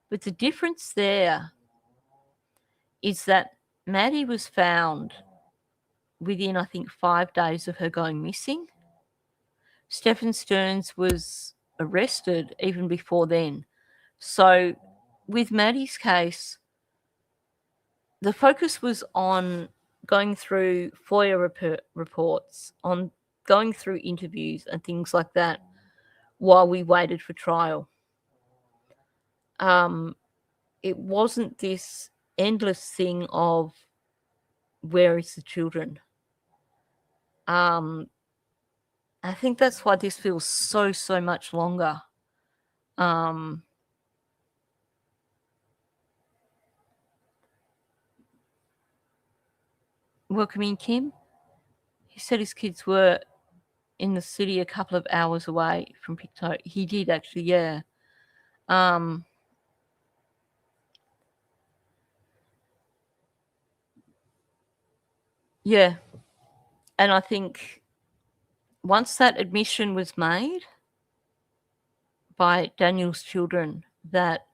But the difference there is that Maddie was found within, I think, 5 days of her going missing. Stephen Stearns was arrested even before then. So with Maddie's case, the focus was on going through FOIA reports, on going through interviews and things like that while we waited for trial. It wasn't this endless thing of where is the children. I think that's why this feels so much longer. Welcome in, Kim. He said his kids were in the city a couple of hours away from Pictou. He did actually, yeah. Yeah. And I think once that admission was made by Daniel's children that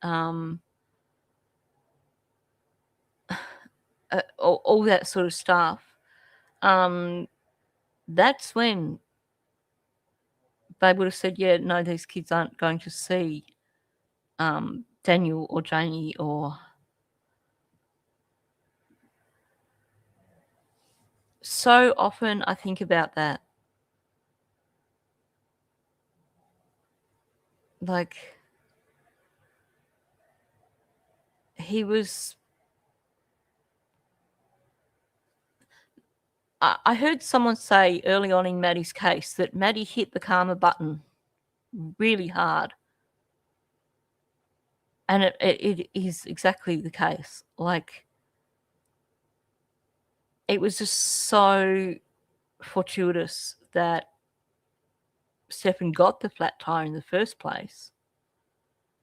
all that sort of stuff, that's when they would have said, yeah, no, these kids aren't going to see Daniel or Janie or... So often I think about that. Like, he was... I heard someone say early on in Maddie's case that Maddie hit the karma button really hard. And it is exactly the case. Like, it was just so fortuitous that Stefan got the flat tire in the first place.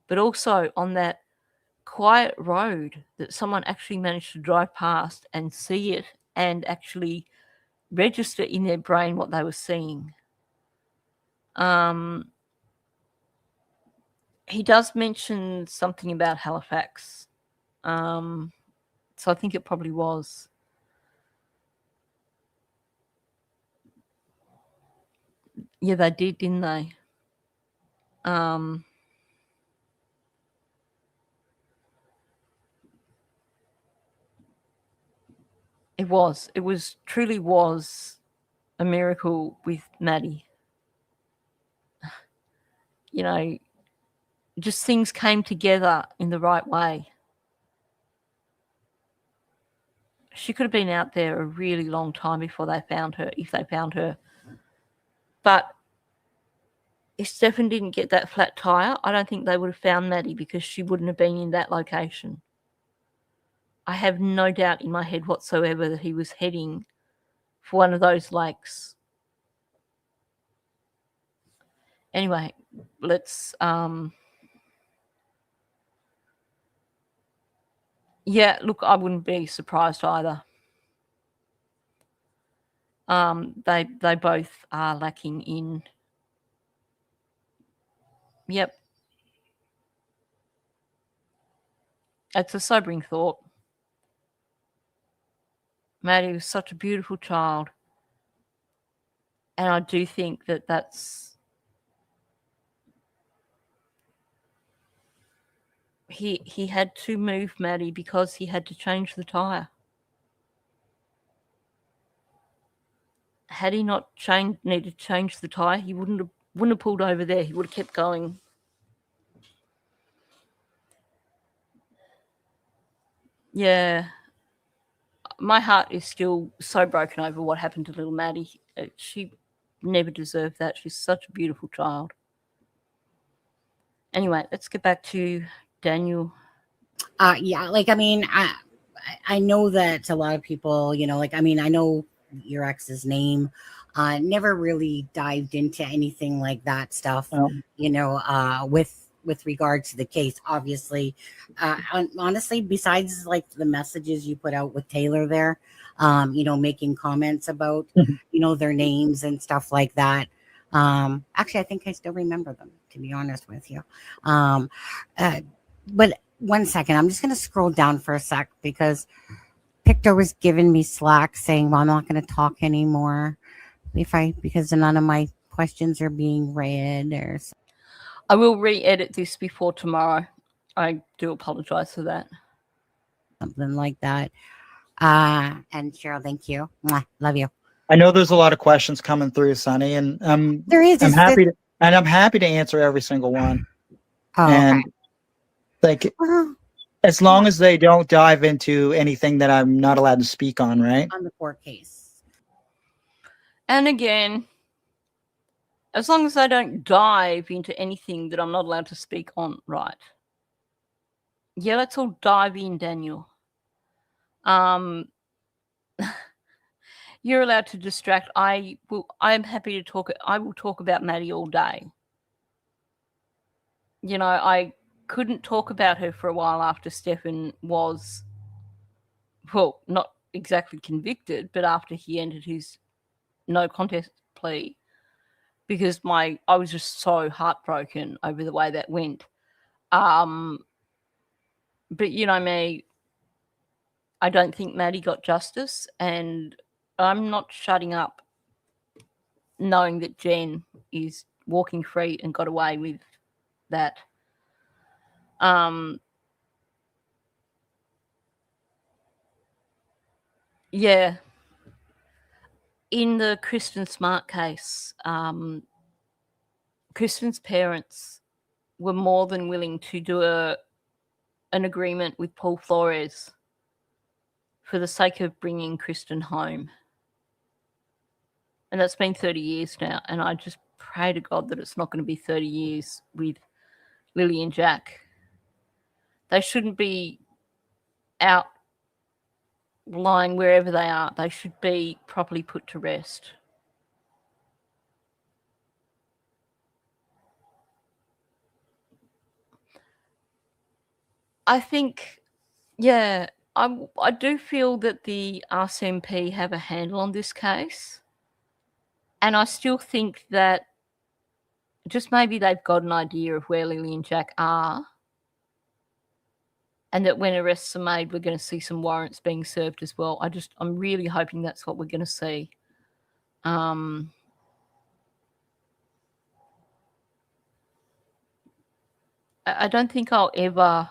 But also on that quiet road that someone actually managed to drive past and see it and actually register in their brain what they were seeing. He does mention something about Halifax. So I think it probably was. Yeah, they did, didn't they? It truly was a miracle with Maddie. You know, just things came together in the right way. She could have been out there a really long time before they found her, if they found her. But if Stefan didn't get that flat tire, I don't think they would have found Maddie because she wouldn't have been in that location. I have no doubt in my head whatsoever that he was heading for one of those lakes. Anyway, let's... yeah, look, I wouldn't be surprised either. They both are lacking in... Yep. It's a sobering thought. Maddie was such a beautiful child. And I do think that that's... He had to move Maddie because he had to change the tyre. Had he not needed to change the tyre, he wouldn't have pulled over there. He would have kept going. Yeah. My heart is still so broken over what happened to little Maddie. She never deserved that. She's such a beautiful child. Anyway, let's get back to Daniel. Yeah, like, I mean, I know that a lot of people, you know, like, I mean, I know your ex's name. Never really dived into anything like that stuff, you know, with regard to the case, obviously. Honestly, besides like the messages you put out with Taylor there, you know, making comments about, you know, their names and stuff like that. Actually, I think I still remember them, to be honest with you. But one second, I'm just going to scroll down for a sec because Pictor was giving me slack saying, well, I'm not going to talk anymore because none of my questions are being read or something. I will re-edit this before tomorrow. I do apologize for that. Something like that. And Cheryl, thank you. Mwah, love you. I know there's a lot of questions coming through, Sonny, and there is. I'm happy to answer every single one. Okay. Like, as long as they don't dive into anything that I'm not allowed to speak on, right? On the court case. And again, as long as they don't dive into anything that I'm not allowed to speak on, right? Yeah, let's all dive in, Daniel. You're allowed to distract. I am happy to talk. I will talk about Maddie all day. You know, I couldn't talk about her for a while after Stefan was, well, not exactly convicted, but after he entered his no contest plea, because I was just so heartbroken over the way that went. But you know me, I don't think Maddie got justice, and I'm not shutting up knowing that Jen is walking free and got away with that. Yeah. In the Kristen Smart case, Kristen's parents were more than willing to do an agreement with Paul Flores for the sake of bringing Kristen home. And that's been 30 years now. And I just pray to God that it's not going to be 30 years with Lily and Jack. They shouldn't be out lying wherever they are. They should be properly put to rest. I think, yeah, I do feel that the RCMP have a handle on this case. And I still think that just maybe they've got an idea of where Lily and Jack are. And that when arrests are made, we're going to see some warrants being served as well. I'm really hoping that's what we're going to see. I don't think I'll ever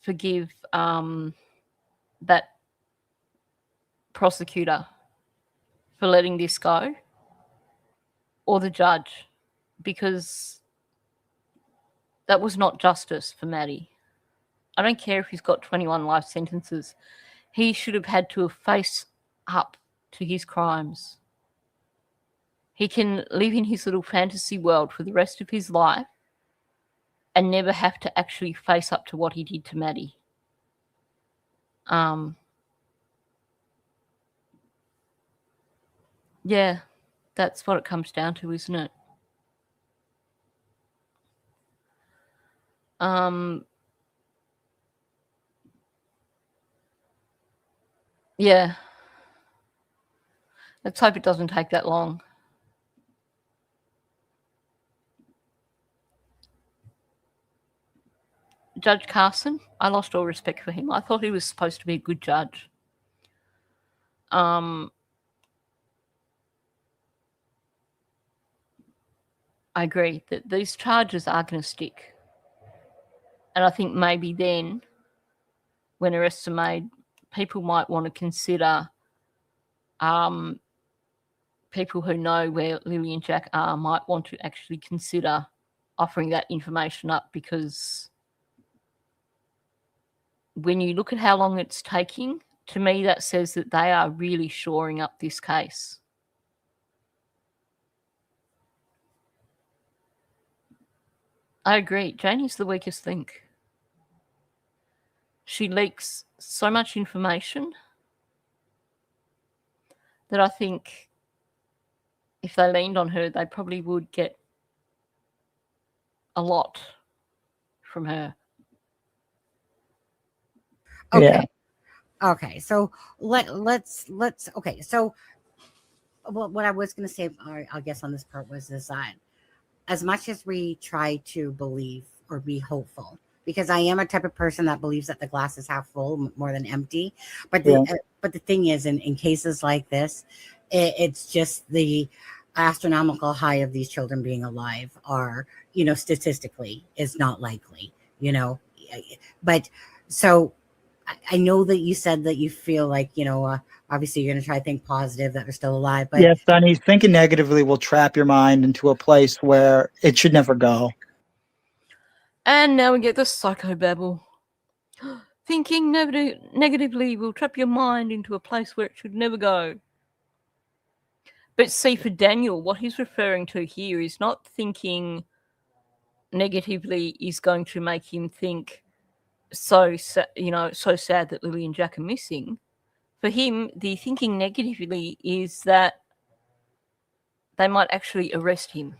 forgive that prosecutor for letting this go, or the judge, because that was not justice for Maddie. I don't care if he's got 21 life sentences. He should have had to face up to his crimes. He can live in his little fantasy world for the rest of his life and never have to actually face up to what he did to Maddie. Yeah, that's what it comes down to, isn't it? Yeah. Let's hope it doesn't take that long. Judge Carson, I lost all respect for him. I thought he was supposed to be a good judge. I agree that these charges are going to stick. And I think maybe then, when arrests are made, people might want to consider, people who know where Lily and Jack are might want to actually consider offering that information up, because when you look at how long it's taking, to me that says that they are really shoring up this case. I agree. Janie's the weakest link. She leaks so much information that I think if they leaned on her, they probably would get a lot from her. Okay. Yeah. Okay. So let's okay. So what I was going to say, or I guess on this part, was this that as much as we try to believe or be hopeful, because I am a type of person that believes that the glass is half full more than empty. But the thing is, in cases like this, it's just the astronomical high of these children being alive are, statistically is not likely, but so I know that you said that you feel like, obviously you're going to try to think positive that they're still alive, but Yes, Sonny, thinking negatively will trap your mind into a place where it should never go. And now we get the psychobabble. Thinking negatively will trap your mind into a place where it should never go. But see, for Daniel, what he's referring to here is not thinking negatively is going to make him think so sad that Lily and Jack are missing. For him, the thinking negatively is that they might actually arrest him.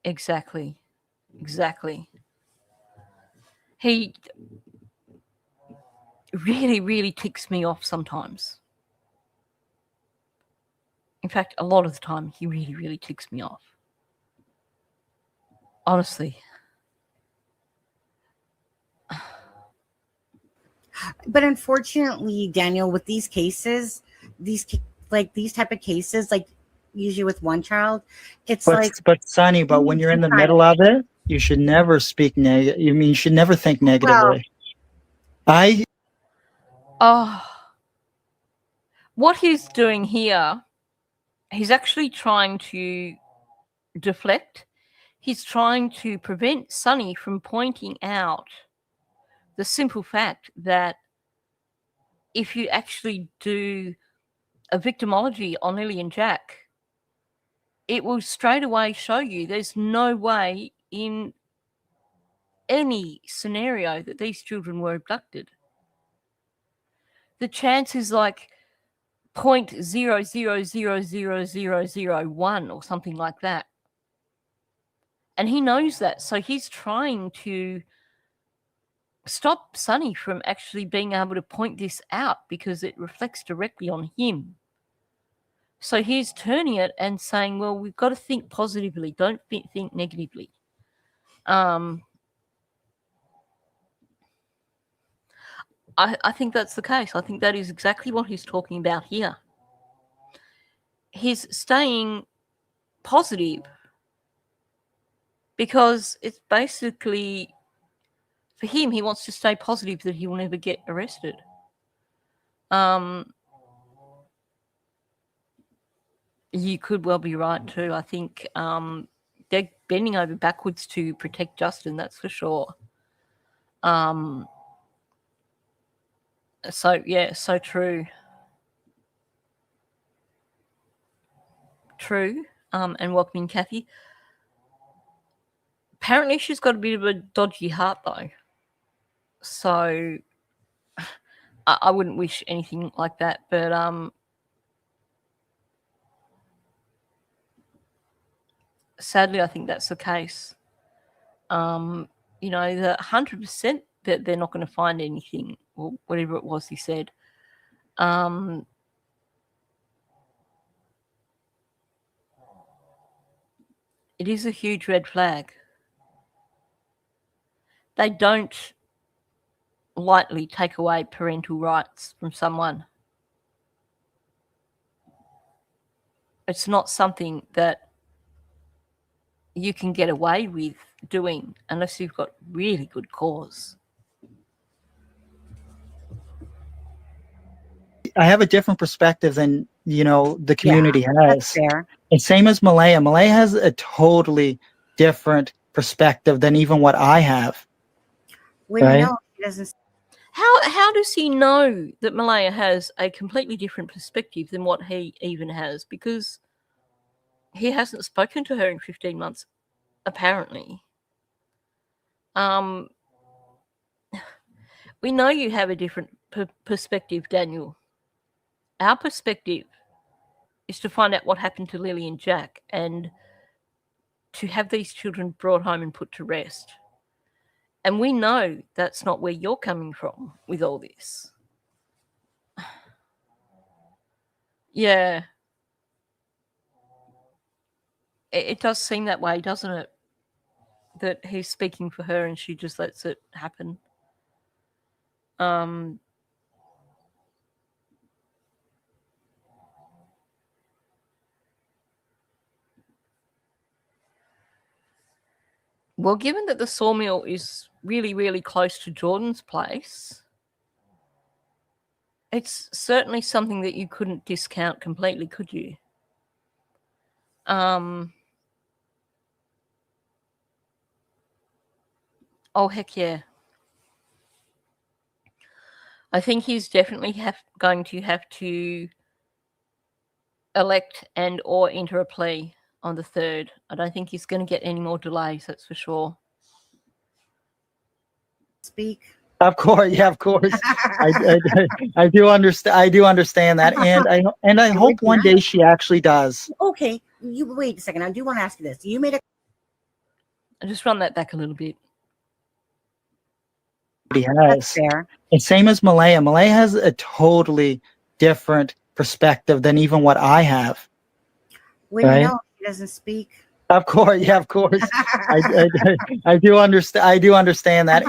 Exactly. He really, really ticks me off sometimes. In fact, a lot of the time, he really, really ticks me off. Honestly. But unfortunately, Daniel, with these cases, these type of cases, like usually with one child, it's but Sonny, but when you're in the middle of it, you should never speak negative. You should never think negatively. What he's doing here, he's actually trying to deflect. He's trying to prevent Sonny from pointing out the simple fact that if you actually do a victimology on Lily and Jack, it will straight away show you there's no way in any scenario that these children were abducted. The chance is like 0.000001 or something like that. And he knows that. So he's trying to stop Sonny from actually being able to point this out because it reflects directly on him. So he's turning it and saying, well, we've got to think positively. Don't think negatively. I think that's the case. I think that is exactly what he's talking about here. He's staying positive because it's basically, for him, he wants to stay positive that he will never get arrested. You could well be right too. I think they're bending over backwards to protect Justin, that's for sure. So, yeah, so true. True. And welcoming Kathy. Apparently she's got a bit of a dodgy heart, though. So I wouldn't wish anything like that. But sadly, I think that's the case. The 100% that they're not going to find anything, or whatever it was he said. It is a huge red flag. They don't lightly take away parental rights from someone. It's not something that you can get away with doing unless you've got really good cause. I have a different perspective than the community has. That's fair. And same as Malaya. Malaya has a totally different perspective than even what I have. Well, right? He doesn't. How does he know that Malaya has a completely different perspective than what he even has? Because he hasn't spoken to her in 15 months, apparently. We know you have a different perspective, Daniel. Our perspective is to find out what happened to Lily and Jack and to have these children brought home and put to rest. And we know that's not where you're coming from with all this. Yeah. It does seem that way, doesn't it? That he's speaking for her and she just lets it happen. Well, given that the sawmill is really, really close to Jordan's place, it's certainly something that you couldn't discount completely, could you? Oh, heck yeah. I think he's definitely going to have to elect and or enter a plea on the 3rd. I don't think he's going to get any more delays, that's for sure. Speak. Of course, yeah, of course. I do understand that, and I hope one day she actually does. Okay, you wait a second. I do want to ask you this. You made a. I'll just run that back a little bit. he That's has. fair. And same as Malaya. Malaya has a totally different perspective than even what I have. Well, Right? you know, he doesn't speak. Of course, yeah, of course. I do understand. I do understand that,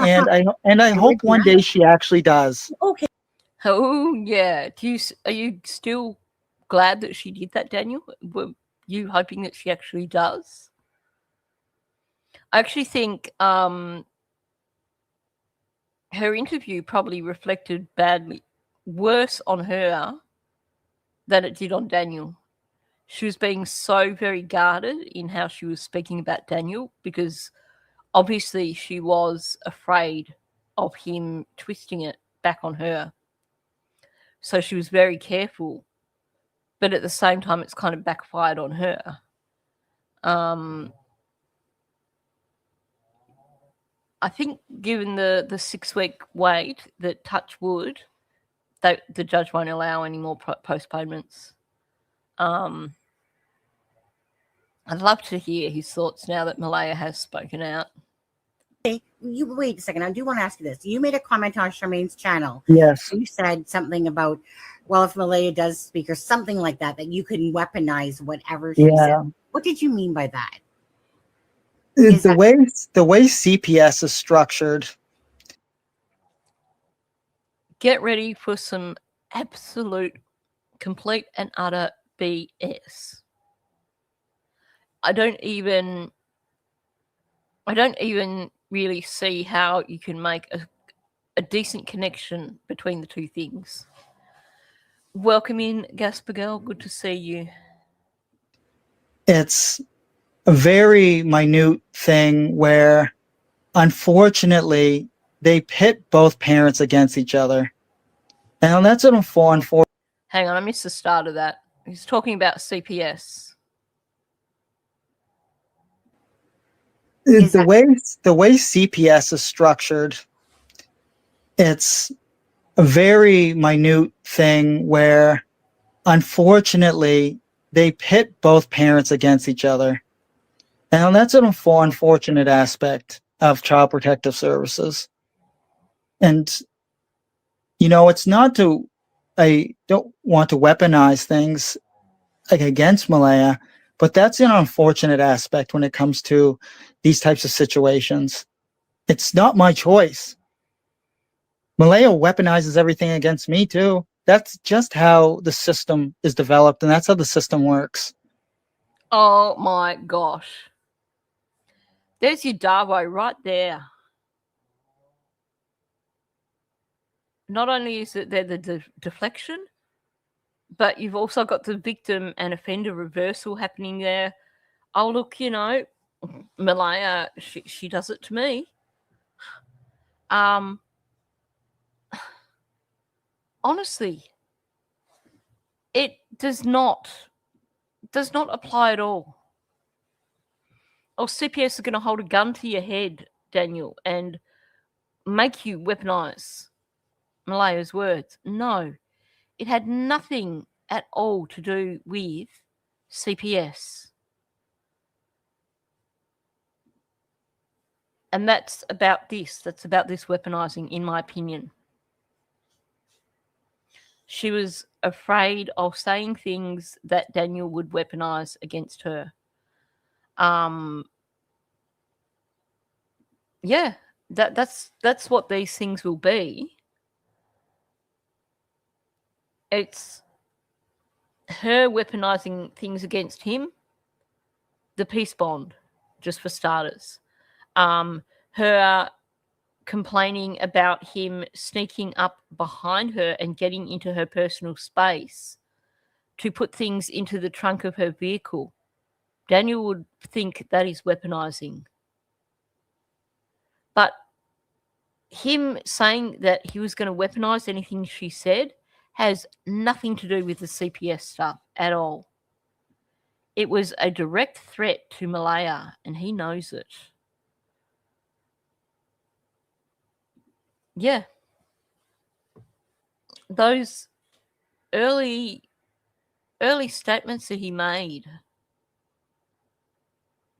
and I hope one day she actually does. Okay. Oh yeah. Are you still glad that she did that, Daniel? Were you hoping that she actually does? I actually think her interview probably reflected worse on her than it did on Daniel. She was being so very guarded in how she was speaking about Daniel because obviously she was afraid of him twisting it back on her. So she was very careful, but at the same time, it's kind of backfired on her. I think given the 6-week wait, that touch wood, the judge won't allow any more postponements. I'd love to hear his thoughts now that Malaya has spoken out. You wait a second. I do want to ask you this. You made a comment on Charmaine's channel. Yes. You said something about, well, if Malaya does speak or something like that, that you can weaponize whatever she said. What did you mean by that? The way CPS is structured. Get ready for some absolute, complete and utter BS. I don't even really see how you can make a decent connection between the two things. Welcome in, Gasper Girl. Good to see you. It's a very minute thing where, unfortunately, they pit both parents against each other. And that's an unfortunate. Hang on, I missed the start of that. He's talking about CPS. The way CPS is structured, it's a very minute thing where, unfortunately, they pit both parents against each other. And that's an unfortunate aspect of Child Protective Services. And, you know, it's not to, I don't want to weaponize things like against Malaya, but that's an unfortunate aspect when it comes to these types of situations. It's not my choice. Malaya weaponizes everything against me too. That's just how the system is developed, and that's how the system works. Oh my gosh. There's your Darvo right there. Not only is it there the deflection, but you've also got the victim and offender reversal happening there. Oh, look, you know, Malaya, she does it to me. Honestly, it does not apply at all. Or CPS are going to hold a gun to your head, Daniel, and make you weaponize Malaya's words. No, it had nothing at all to do with CPS. And that's about this weaponizing, in my opinion. She was afraid of saying things that Daniel would weaponize against her. Yeah, that's what these things will be. It's her weaponizing things against him, the peace bond, just for starters. Her complaining about him sneaking up behind her and getting into her personal space to put things into the trunk of her vehicle. Daniel would think that is weaponizing. But him saying that he was going to weaponize anything she said has nothing to do with the CPS stuff at all. It was a direct threat to Malaya, and he knows it. Yeah. Those early statements that he made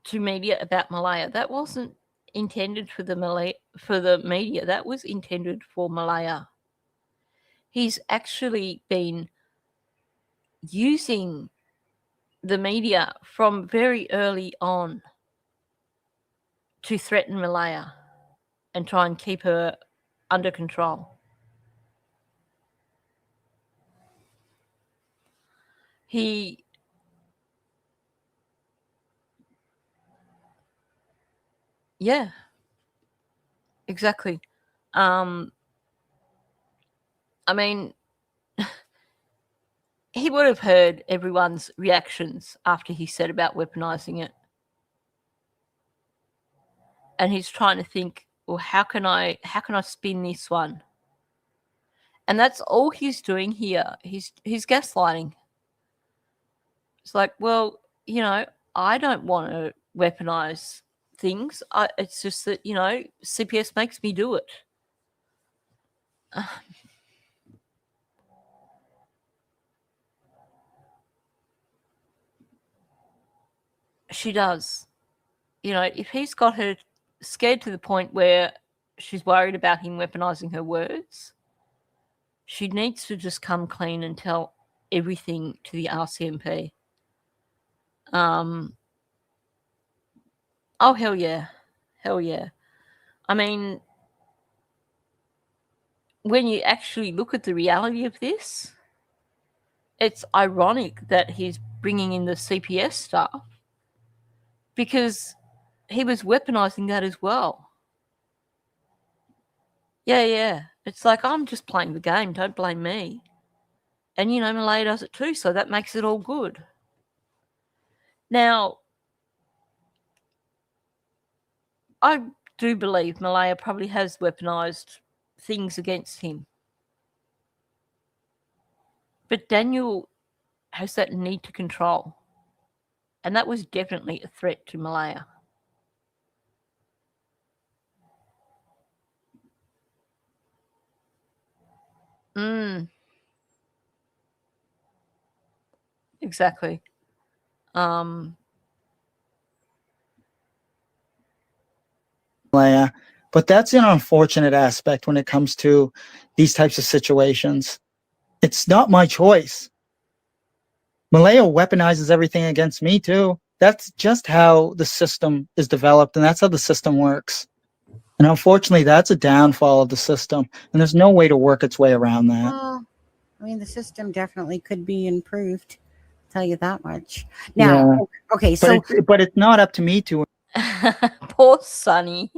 to media about Malaya, that wasn't intended for the media. That was intended for Malaya. He's actually been using the media from very early on to threaten Malaya and try and keep her under control. Yeah, exactly. I mean, he would have heard everyone's reactions after he said about weaponizing it. And he's trying to think, well, how can I spin this one? And that's all he's doing here. He's gaslighting. It's like, well, I don't want to weaponize things. It's just that, CPS makes me do it. She does. If he's got her scared to the point where she's worried about him weaponizing her words, she needs to just come clean and tell everything to the RCMP. Oh, hell yeah. Hell yeah. I mean, when you actually look at the reality of this, it's ironic that he's bringing in the CPS staff because he was weaponizing that as well. Yeah. It's like, I'm just playing the game. Don't blame me. And, Malaya does it too, so that makes it all good. Now, I do believe Malaya probably has weaponized things against him. But Daniel has that need to control. And that was definitely a threat to Malaya. Exactly. Malaya. But that's an unfortunate aspect when it comes to these types of situations. It's not my choice. Malaya weaponizes everything against me too. That's just how the system is developed, and that's how the system works. And unfortunately, that's a downfall of the system, and there's no way to work its way around that. Well, I mean, the system definitely could be improved. I'll tell you that much. Now, Yeah. okay, But it's not up to me to. Poor Sunny.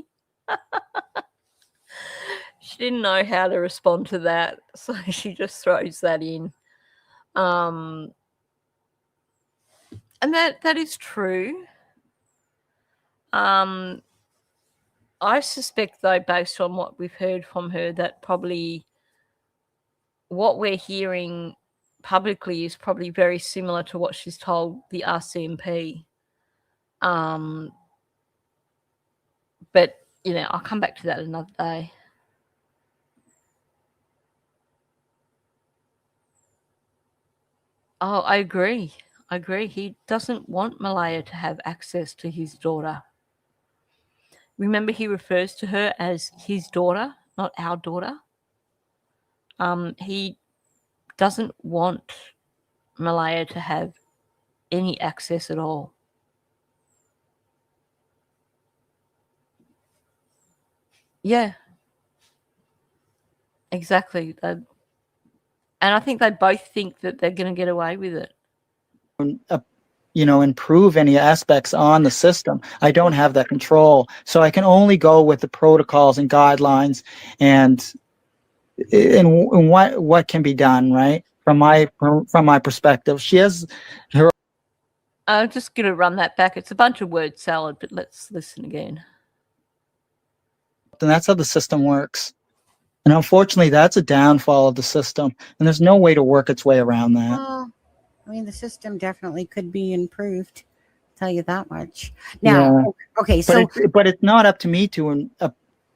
She didn't know how to respond to that, so she just throws that in. And that is true. I suspect, though, based on what we've heard from her, that probably what we're hearing publicly is probably very similar to what she's told the RCMP. But, I'll come back to that another day. Oh, I agree. He doesn't want Malaya to have access to his daughter. Remember, he refers to her as his daughter, not our daughter. He doesn't want Malaya to have any access at all. Yeah. Exactly. And I think they both think that they're going to get away with it. Improve any aspects on the system. I don't have that control, so I can only go with the protocols and guidelines and what can be done, right? From my perspective, she has her. I'm just going to run that back. It's a bunch of word salad, but let's listen again. And that's how the system works. And unfortunately, that's a downfall of the system, and there's no way to work its way around that. well, I mean, the system definitely could be improved. I'll tell you that much. Now, okay, But it's not up to me to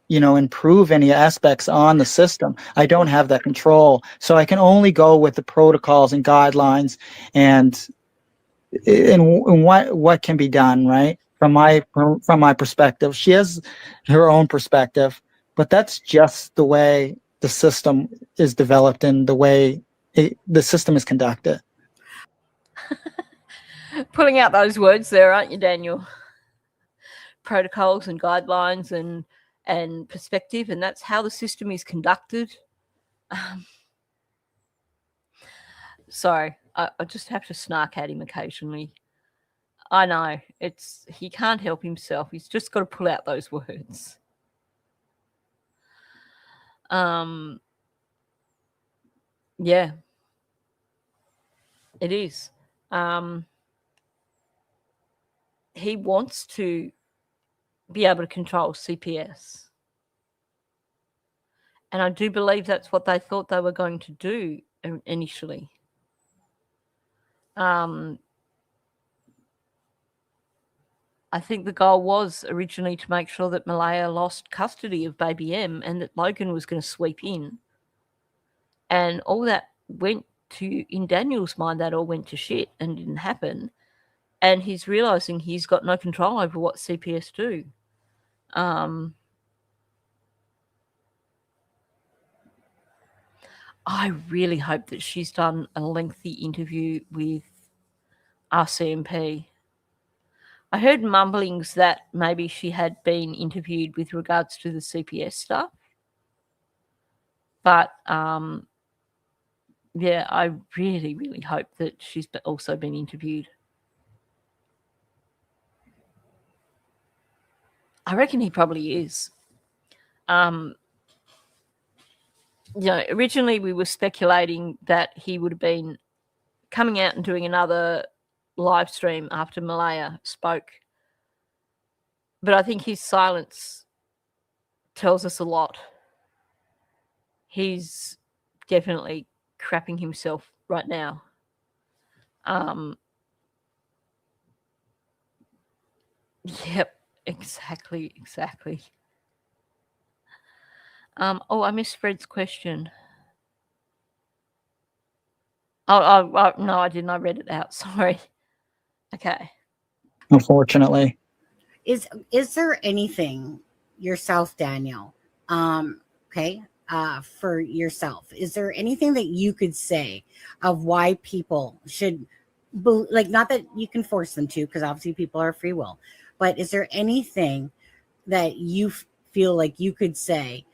improve any aspects on the system. I don't have that control, so I can only go with the protocols and guidelines and what can be done, right? from my perspective. She has her own perspective, but that's just the way the system is developed and the way the system is conducted. Pulling out those words there, aren't you, Daniel? Protocols and guidelines and perspective, and that's how the system is conducted. Sorry, I just have to snark at him occasionally. I know, he can't help himself. He's just got to pull out those words. Yeah, it is. He wants to be able to control CPS. And I do believe that's what they thought they were going to do initially. I think the goal was originally to make sure that Malaya lost custody of baby M and that Logan was going to sweep in. And all that went to, in Daniel's mind, that all went to shit and didn't happen. And he's realising he's got no control over what CPS do. I really hope that she's done a lengthy interview with RCMP. I heard mumblings that maybe she had been interviewed with regards to the CPS stuff. But, yeah, I really, really hope that she's also been interviewed. I reckon he probably is. Originally we were speculating that he would have been coming out and doing another live stream after Malaya spoke. But I think his silence tells us a lot. He's definitely crapping himself right now. Yep, exactly. I missed Fred's question. Oh, no, I didn't. I read it out. Sorry. Okay. Unfortunately. Is there anything yourself, Daniel? For yourself, is there anything that you could say of why people should, not that you can force them to, because obviously people are free will, but is there anything that you feel like you could say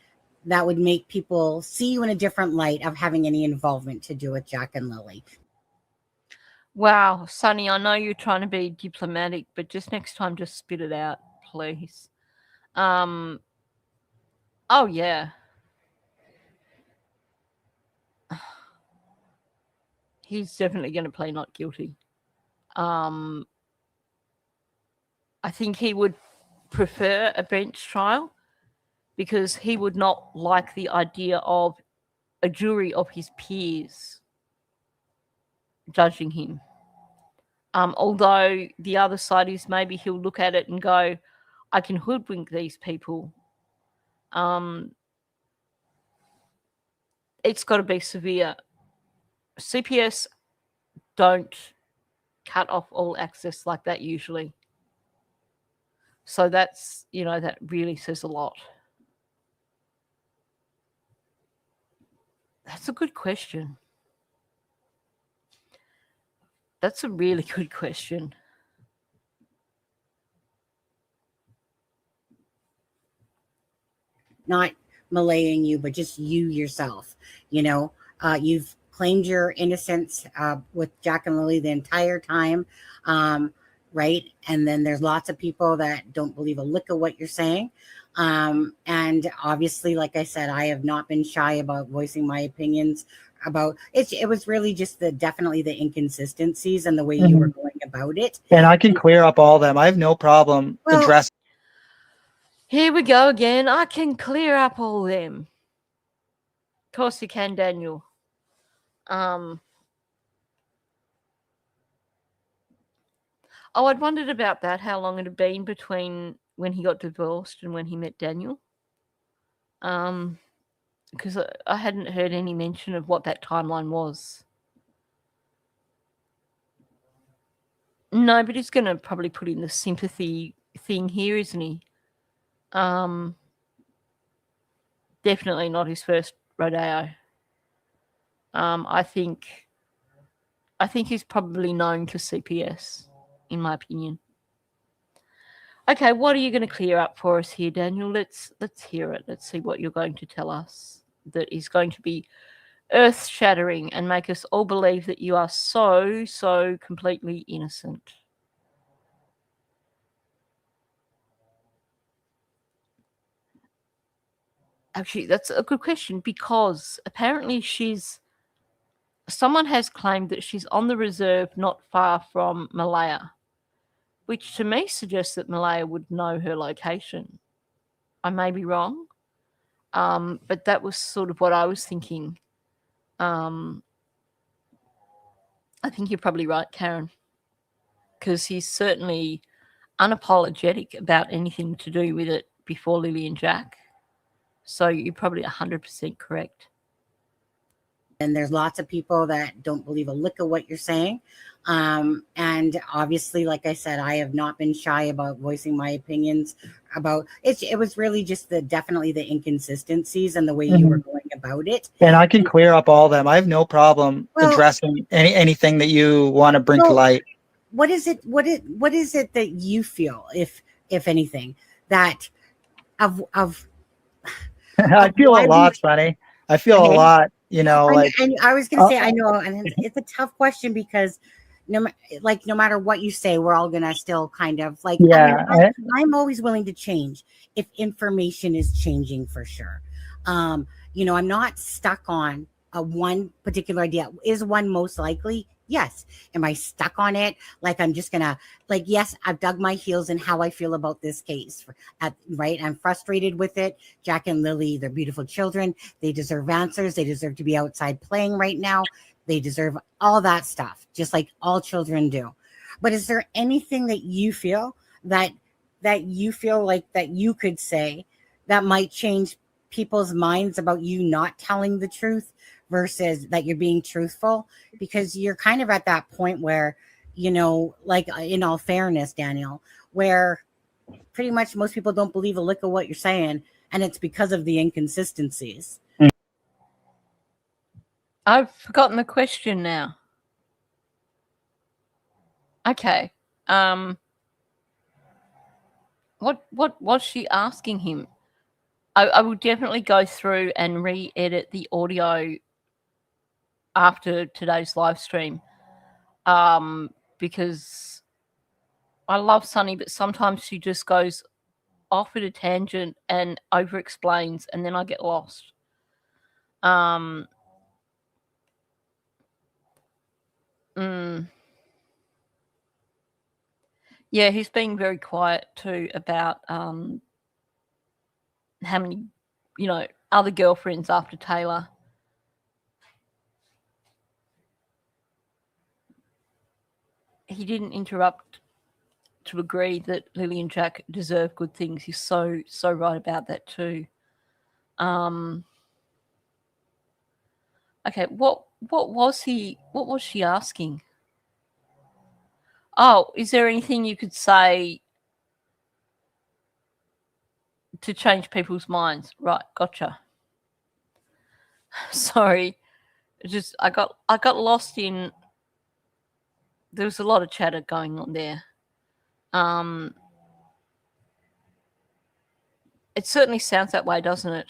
that would make people see you in a different light of having any involvement to do with Jack and Lily? Wow, Sonny, I know you're trying to be diplomatic, but just next time, just spit it out, please. Oh, yeah. He's definitely going to play not guilty. I think he would prefer a bench trial because he would not like the idea of a jury of his peers judging him. Although the other side is maybe he'll look at it and go, I can hoodwink these people. It's got to be severe. CPS don't cut off all access like that usually. So that's, that really says a lot. That's a good question. That's a really good question. Not malaying you, but just you yourself. You've claimed your innocence with Jack and Lily the entire time, right? And then there's lots of people that don't believe a lick of what you're saying. And obviously, like I said, I have not been shy about voicing my opinions about it. It was really just definitely the inconsistencies and the way you were going about it. And I can clear up all of them. I have no problem addressing. Here we go again. I can clear up all them. Of course you can, Daniel. I'd wondered about that, how long it had been between when he got divorced and when he met Daniel. Because I hadn't heard any mention of what that timeline was. No, but he's going to probably put in the sympathy thing here, isn't he? Definitely not his first rodeo. I think he's probably known to CPS, in my opinion. Okay, what are you going to clear up for us here, Daniel? Let's hear it. Let's see what you're going to tell us that is going to be earth-shattering and make us all believe that you are so completely innocent. Actually, that's a good question, because apparently someone has claimed that she's on the reserve not far from Malaya, which to me suggests that Malaya would know her location. I may be wrong, but that was sort of what I was thinking. I think you're probably right, Karen, because he's certainly unapologetic about anything to do with it before Lily and Jack. So you're probably 100% correct. And there's lots of people that don't believe a lick of what you're saying. And obviously, like I said, I have not been shy about voicing my opinions about it. It was really just definitely the inconsistencies and the way you were going about it. And I can clear up all of them. I have no problem addressing anything that you want to bring to light. What is it? What is it that you feel, if anything, that of I feel a lot, Sonny. I feel a lot, and I was going to say, I know, and it's a tough question because no matter what you say, we're all going to still kind of like, I'm always willing to change if information is changing, for sure. I'm not stuck on one particular idea. Is one most likely? Yes. Am I stuck on it? Like, I'm just gonna, yes, I've dug my heels in how I feel about this case. Right. I'm frustrated with it. Jack and Lily, they're beautiful children. They deserve answers. They deserve to be outside playing right now. They deserve all that stuff, just like all children do. But is there anything that you feel that you feel like that you could say that might change people's minds about you not telling the truth versus that you're being truthful? Because you're kind of at that point where, in all fairness, Daniel, where pretty much most people don't believe a lick of what you're saying, and it's because of the inconsistencies. I've forgotten the question now. Okay. What was she asking him? I will definitely go through and re-edit the audio after today's live stream, because I love Sunny, but sometimes she just goes off at a tangent and over-explains, and then I get lost. Yeah, he's being very quiet too about how many, other girlfriends after Taylor. He didn't interrupt to agree that Lily and Jack deserve good things. He's so right about that too. Okay, what was she asking? Oh, is there anything you could say to change people's minds? Right, gotcha. Sorry. I got lost in, there was a lot of chatter going on there. It certainly sounds that way, doesn't it?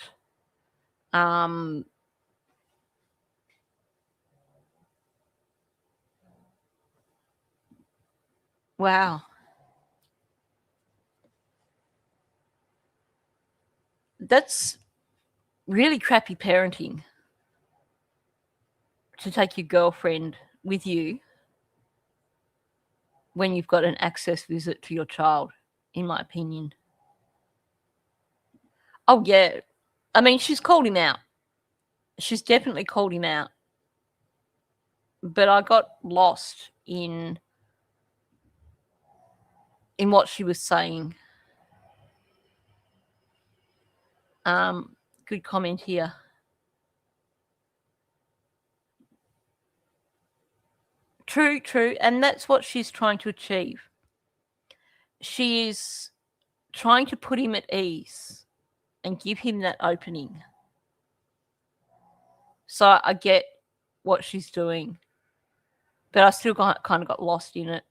Wow. That's really crappy parenting, to take your girlfriend with you when you've got an access visit to your child, in my opinion. Oh, yeah. I mean, she's called him out. She's definitely called him out. But I got lost in what she was saying. Good comment here. True, true. And that's what she's trying to achieve. She is trying to put him at ease and give him that opening. So I get what she's doing, but I still kind of got lost in it.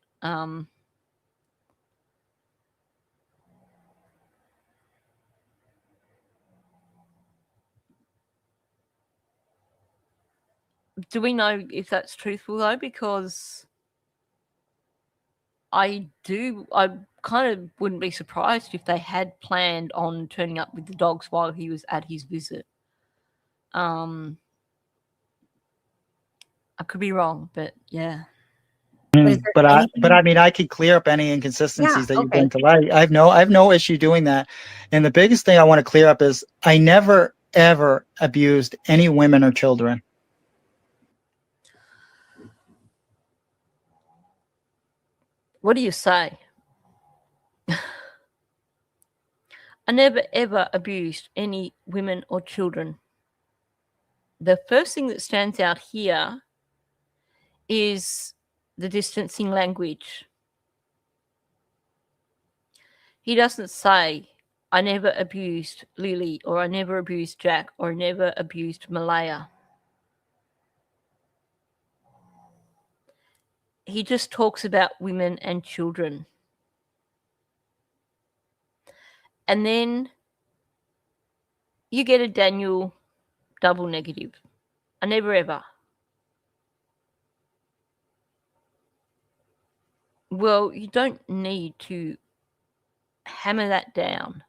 Do we know if that's truthful though? Because I kind of wouldn't be surprised if they had planned on turning up with the dogs while he was at his visit. I could be wrong, but yeah. But I mean, I could clear up any inconsistencies that you bring to light. I have no issue doing that. And the biggest thing I want to clear up is I never ever abused any women or children. What do you say? I never ever abused any women or children. The first thing that stands out here is the distancing language. He doesn't say, I never abused Lily, or I never abused Jack, or I never abused Malaya. He just talks about women and children. And then you get a Daniel double negative. I never ever. Well, you don't need to hammer that down.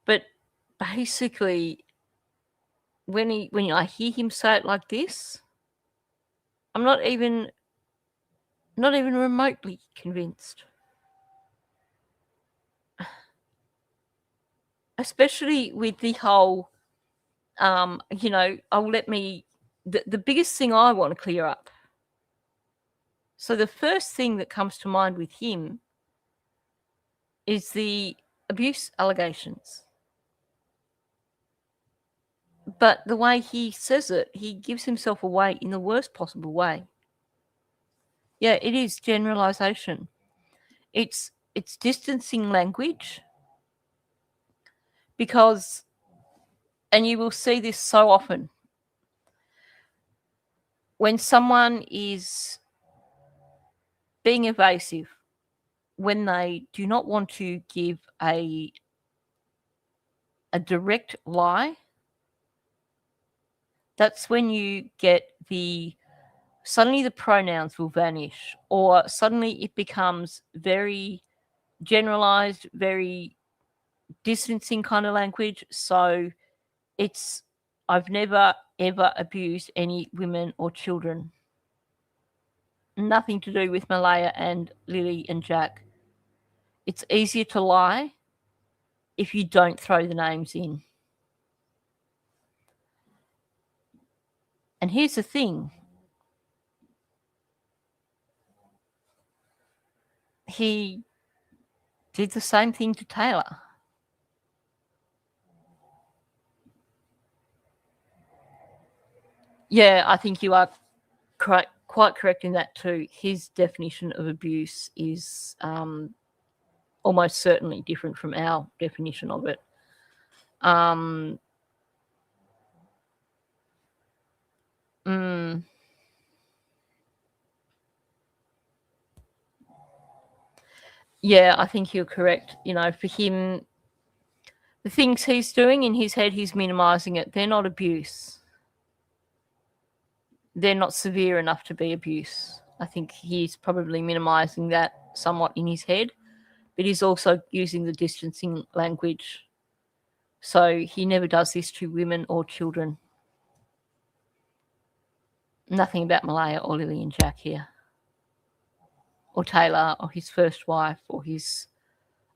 But basically, when I hear him say it like this, I'm not even remotely convinced. Especially with the whole, the biggest thing I want to clear up. So the first thing that comes to mind with him is the abuse allegations. But the way he says it, he gives himself away in the worst possible way. Yeah, it is generalization. It's distancing language. Because, and you will see this so often, when someone is being evasive, when they do not want to give a direct lie, that's when you get suddenly the pronouns will vanish, or suddenly it becomes very generalized, very distancing kind of language. So I've never ever abused any women or children. Nothing to do with Malaya and Lily and Jack. It's easier to lie if you don't throw the names in. And here's the thing. He did the same thing to Taylor. Yeah, I think you are quite correct in that too. His definition of abuse is almost certainly different from our definition of it. Yeah, I think you're correct. For him, the things he's doing in his head, he's minimizing it. They're not abuse. They're not severe enough to be abuse. I think he's probably minimizing that somewhat in his head, but he's also using the distancing language. So he never does this to women or children. Nothing about Malaya or Lily and Jack here, or Taylor, or his first wife, or his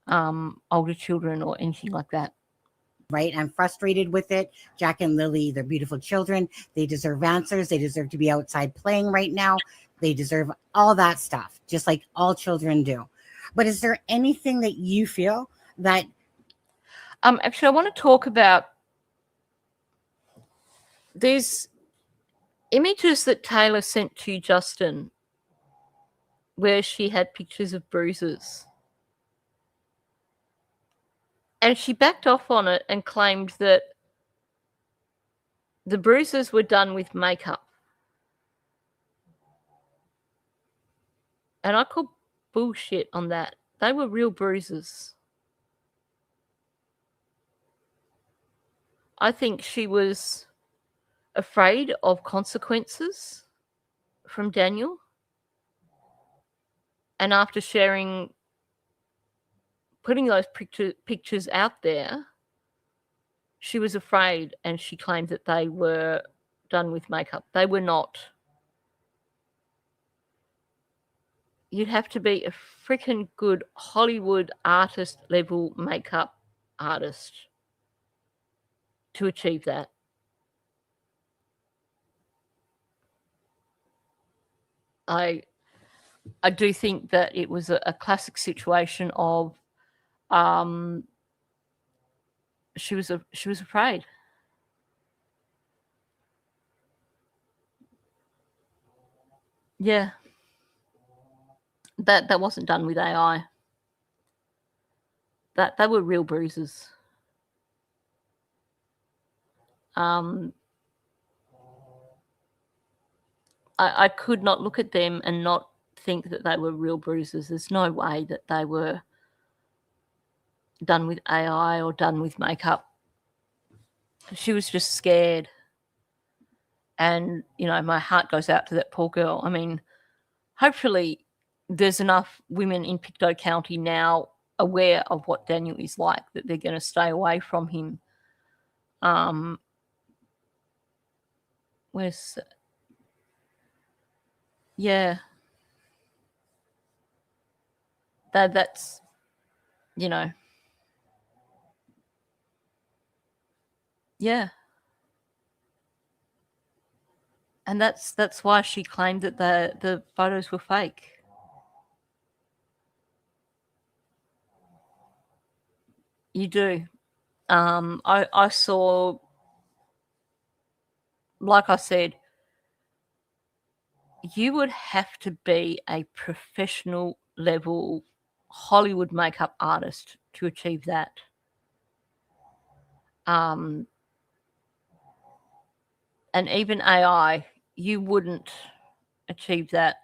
older children, or anything like that. Right? I'm frustrated with it. Jack and Lily, they're beautiful children. They deserve answers. They deserve to be outside playing right now. They deserve all that stuff, just like all children do. But is there anything that you feel that... Actually, I want to talk about... There's images that Taylor sent to Justin where she had pictures of bruises. And she backed off on it and claimed that the bruises were done with makeup. And I call bullshit on that. They were real bruises. I think she was afraid of consequences from Daniel. And after putting those pictures out there, she was afraid, and she claimed that they were done with makeup. They were not. You'd have to be a freaking good Hollywood artist level makeup artist to achieve that. I do think that it was a classic situation of she was afraid. Yeah. That wasn't done with AI. That they were real bruises. I could not look at them and not think that they were real bruises. There's no way that they were done with AI or done with makeup. She was just scared. And, you know, my heart goes out to that poor girl. I mean, hopefully there's enough women in Pictou County now aware of what Daniel is like that they're going to stay away from him. Yeah. That's, you know. Yeah. And that's why she claimed that the photos were fake. You do. I saw, like I said, you would have to be a professional level Hollywood makeup artist to achieve that. And even AI, you wouldn't achieve that.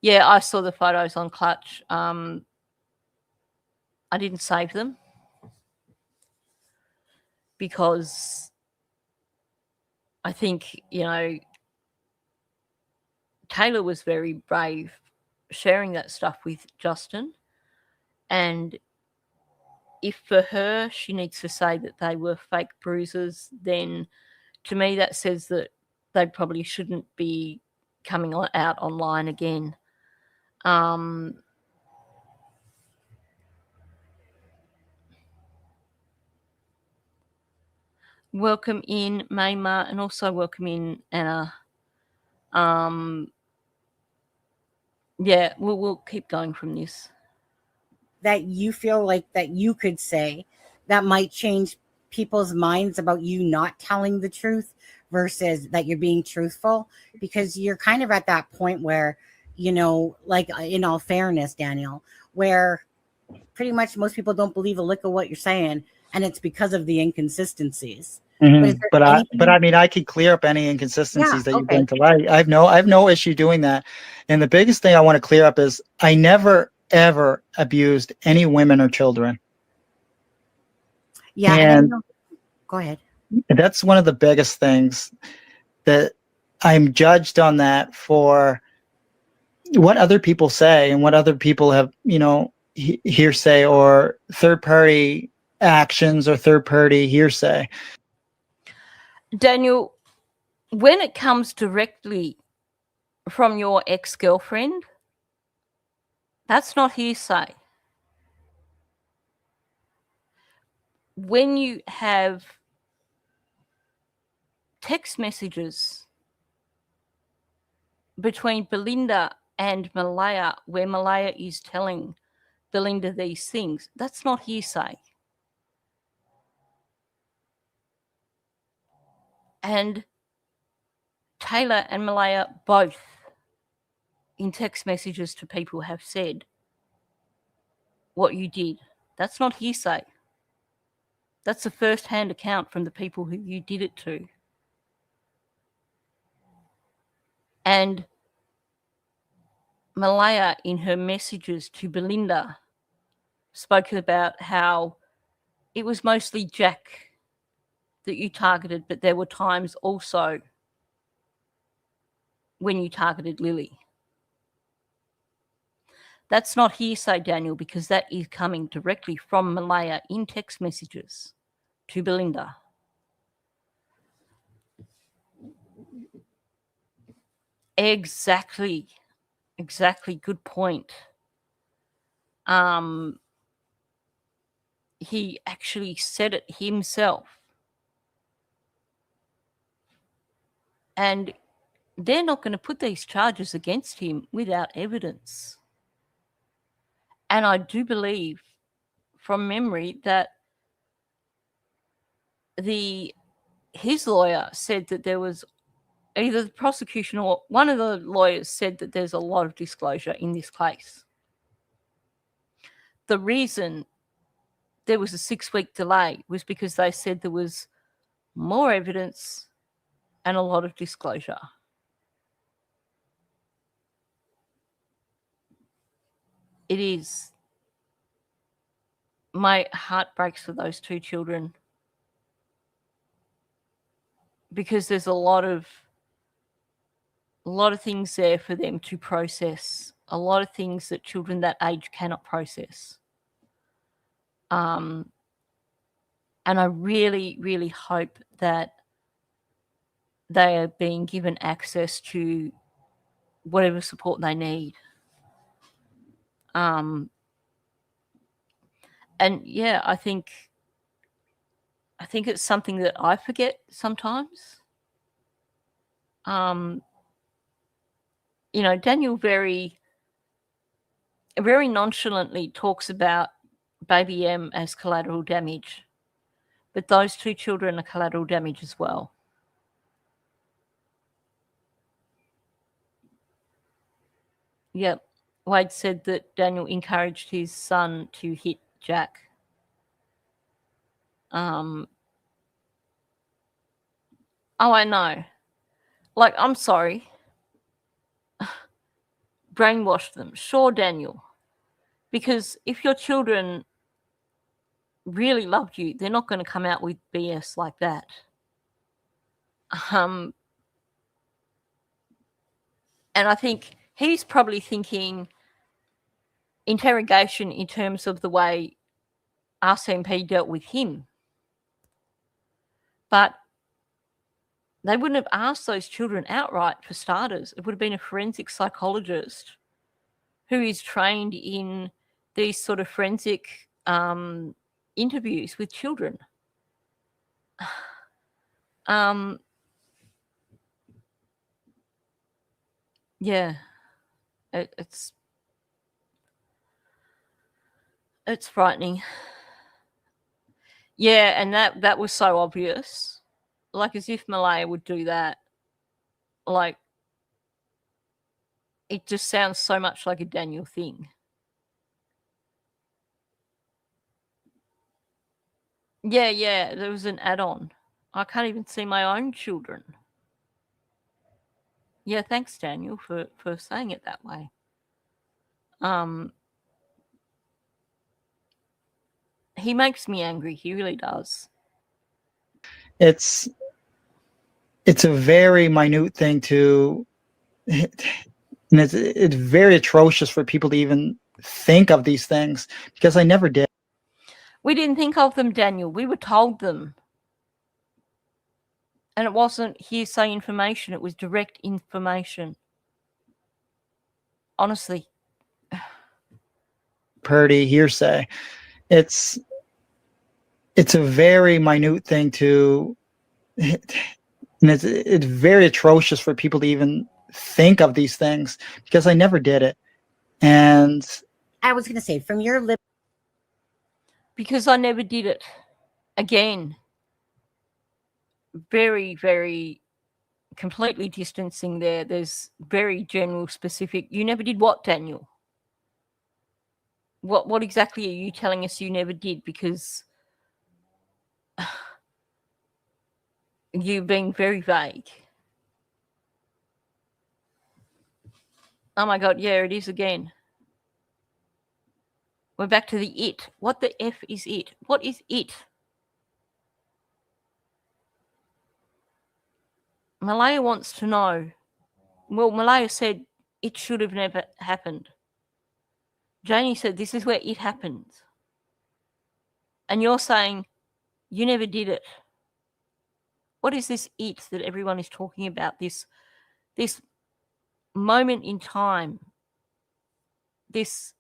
Yeah, I saw the photos on Clutch. I didn't save them because I think, you know, Taylor was very brave sharing that stuff with Justin. And if for her she needs to say that they were fake bruises, then to me that says that they probably shouldn't be coming out online again. Welcome in Maymar, and also welcome in Anna. Yeah, we'll keep going from this. That you feel like that you could say that might change people's minds about you not telling the truth versus that you're being truthful, because you're kind of at that point where, you know, like in all fairness, Daniel, where pretty much most people don't believe a lick of what you're saying, and it's because of the inconsistencies. Mm-hmm. But I mean, I could clear up any inconsistencies that you bring to light. I have no issue doing that. And the biggest thing I want to clear up is I never ever abused any women or children. Yeah, and go ahead. That's one of the biggest things that I'm judged on, that for what other people say and what other people have, you know, hearsay or third party actions or third party hearsay. Daniel, when it comes directly from your ex-girlfriend, that's not hearsay. When you have text messages between Belinda and Malaya where Malaya is telling Belinda these things, that's not hearsay. And Taylor and Malaya both in text messages to people have said what you did. That's not hearsay. That's a first-hand account from the people who you did it to. And Malaya, in her messages to Belinda, spoke about how it was mostly Jack that you targeted, but there were times also when you targeted Lily. That's not hearsay, Daniel, because that is coming directly from Malaya in text messages to Belinda. Exactly. Good point. He actually said it himself. And they're not going to put these charges against him without evidence. And I do believe from memory that his lawyer said that there was either the prosecution or one of the lawyers said that there's a lot of disclosure in this case. The reason there was a 6-week delay was because they said there was more evidence and a lot of disclosure. It is. My heart breaks for those two children because there's a lot of things there for them to process, a lot of things that children that age cannot process. And I really, really hope that they are being given access to whatever support they need. And yeah, I think it's something that I forget sometimes. Daniel very, very nonchalantly talks about Baby M as collateral damage, but those two children are collateral damage as well. Yep. Wade said that Daniel encouraged his son to hit Jack. Oh, I know. Like, I'm sorry. Brainwash them. Sure, Daniel. Because if your children really loved you, they're not going to come out with BS like that. And I think he's probably thinking interrogation in terms of the way RCMP dealt with him. But they wouldn't have asked those children outright, for starters. It would have been a forensic psychologist who is trained in these sort of forensic interviews with children. Yeah, it's frightening. Yeah, and that was so obvious. Like, as if Malaya would do that. Like, it just sounds so much like a Daniel thing. Yeah, there was an add-on. I can't even see my own children. Yeah, thanks, Daniel, for saying it that way. He makes me angry. He really does. It's a very minute thing to, and it's very atrocious for people to even think of these things, because I never did. We didn't think of them, Daniel. We were told them. And it wasn't hearsay information. It was direct information. Honestly. Purdy hearsay. It's a very minute thing to, and it's very atrocious for people to even think of these things, because I never did it. And I was going to say, from your lip. Because I never did it. Again, very, very completely distancing there. There's very general, specific. You never did what, Daniel? What exactly are you telling us you never did? Because you've been very vague. Oh my God, yeah, it is again. We're back to the it. What the F is it? What is it? Malaya wants to know. Well, Malaya said it should have never happened. Janie said this is where it happens. And you're saying you never did it. What is this it that everyone is talking about? This moment in time, this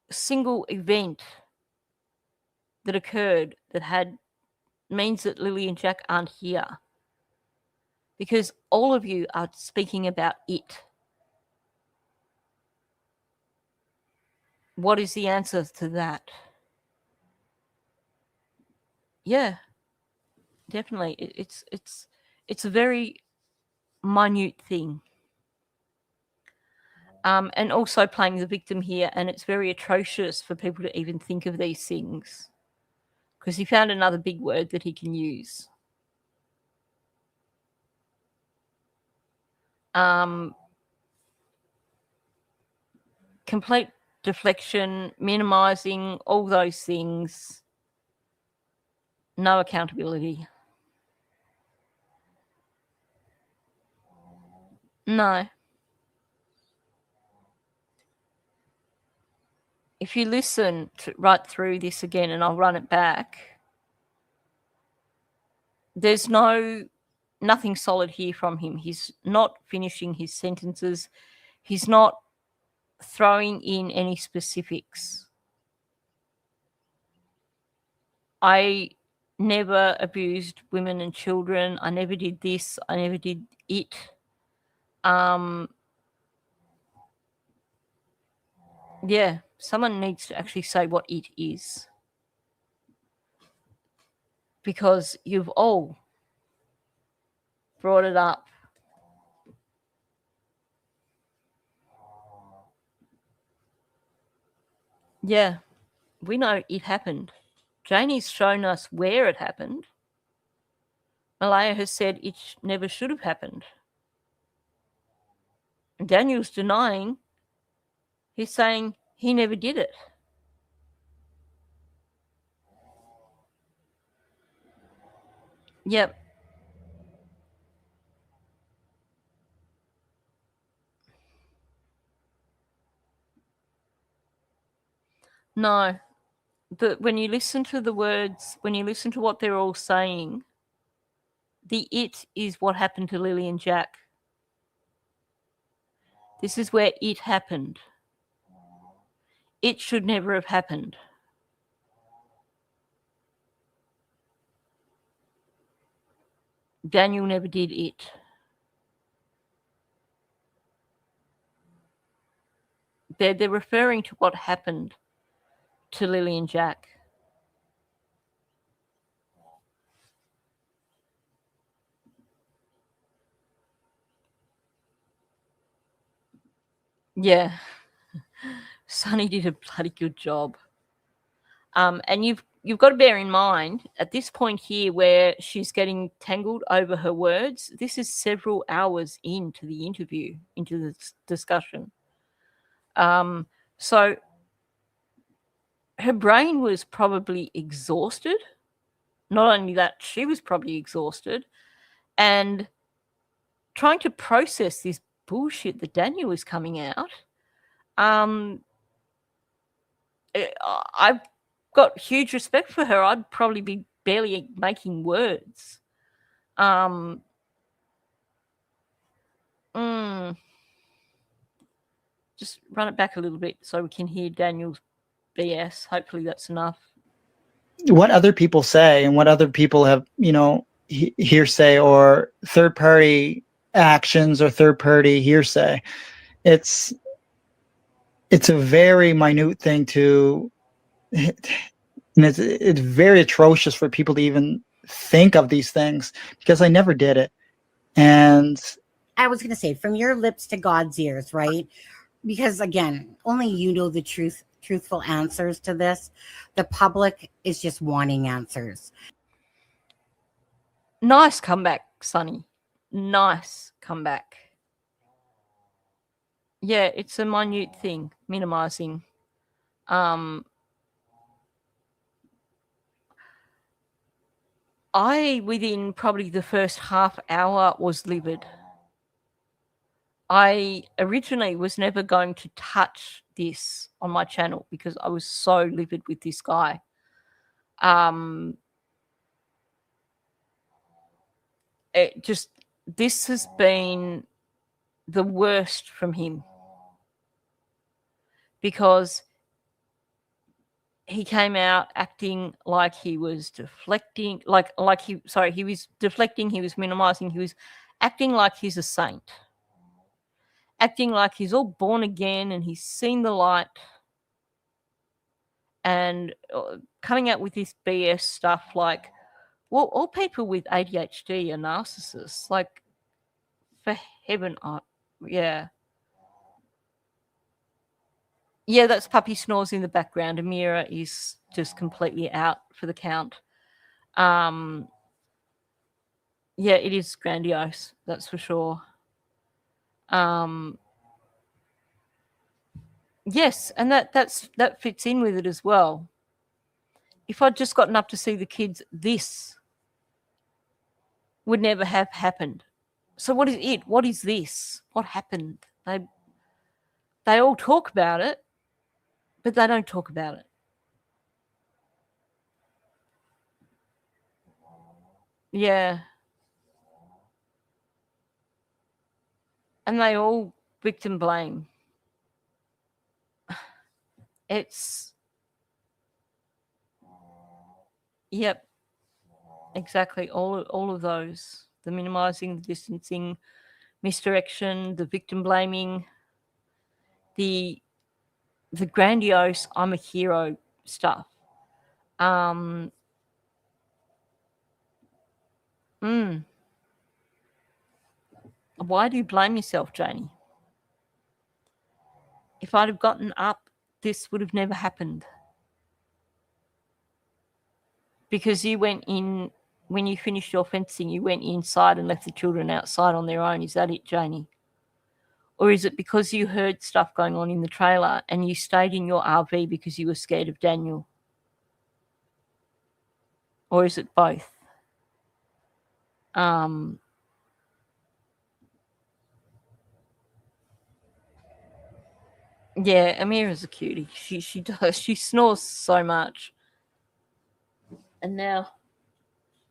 single event that occurred that means that Lily and Jack aren't here. Because all of you are speaking about it. What is the answer to that? Yeah, definitely. It's a very minute thing. And also playing the victim here, and it's very atrocious for people to even think of these things. Because he found another big word that he can use. Complete deflection, minimizing, all those things. No accountability. No. If you listen right through this again, and I'll run it back, there's nothing solid here from him. He's not finishing his sentences. He's not throwing in any specifics. I never abused women and children. I never did this. I never did it. Yeah, someone needs to actually say what it is. Because you've all brought it up. Yeah, we know it happened. Janie's shown us where it happened. Malaya has said it never should have happened. And Daniel's denying. He's saying he never did it. Yep. No. But when you listen to the words, when you listen to what they're all saying, the it is what happened to Lily and Jack. This is where it happened. It should never have happened. Daniel never did it. They're referring to what happened to Lily and Jack. Yeah. Sonny did a bloody good job. And you've got to bear in mind, at this point here where she's getting tangled over her words, this is several hours into the interview, into the discussion. So her brain was probably exhausted. Not only that, she was probably exhausted. And trying to process this bullshit that Daniel was coming out. I've got huge respect for her. I'd probably be barely making words. Just run it back a little bit so we can hear Daniel's BS. Hopefully that's enough. What other people say and what other people have, hearsay or third-party actions or third-party hearsay. It's a very minute thing to, and it's very atrocious for people to even think of these things, because I never did it. And I was going to say, from your lips to God's ears, right? Because again, only you know the truthful answers to this. The public is just wanting answers. Nice comeback, Sonny. Nice comeback. Yeah, it's a minute thing, minimizing. I, within probably the first half hour, was livid. I originally was never going to touch this on my channel because I was so livid with this guy. This has been the worst from him, because he came out acting like he was deflecting, he was deflecting, he was minimizing, he was acting like he's a saint, acting like he's all born again and he's seen the light, and coming out with this BS stuff like, well, all people with ADHD are narcissists. Like, for heaven, yeah. Yeah, that's puppy snores in the background. Amira is just completely out for the count. Yeah, it is grandiose, that's for sure. Yes, and that fits in with it as well. If I'd just gotten up to see the kids, this would never have happened. So what is it? What is this? What happened? They all talk about it, but they don't talk about it. Yeah. And they all victim blame. It's, yep, exactly. All of those. The minimizing, the distancing, misdirection, the victim blaming, the grandiose I'm a hero stuff. Why do you blame yourself, Janie? If I'd have gotten up, this would have never happened. Because you went in, when you finished your fencing, you went inside and left the children outside on their own. Is that it, Janie? Or is it because you heard stuff going on in the trailer and you stayed in your RV because you were scared of Daniel? Or is it both? Yeah, Amira's a cutie. She does. She snores so much. And now,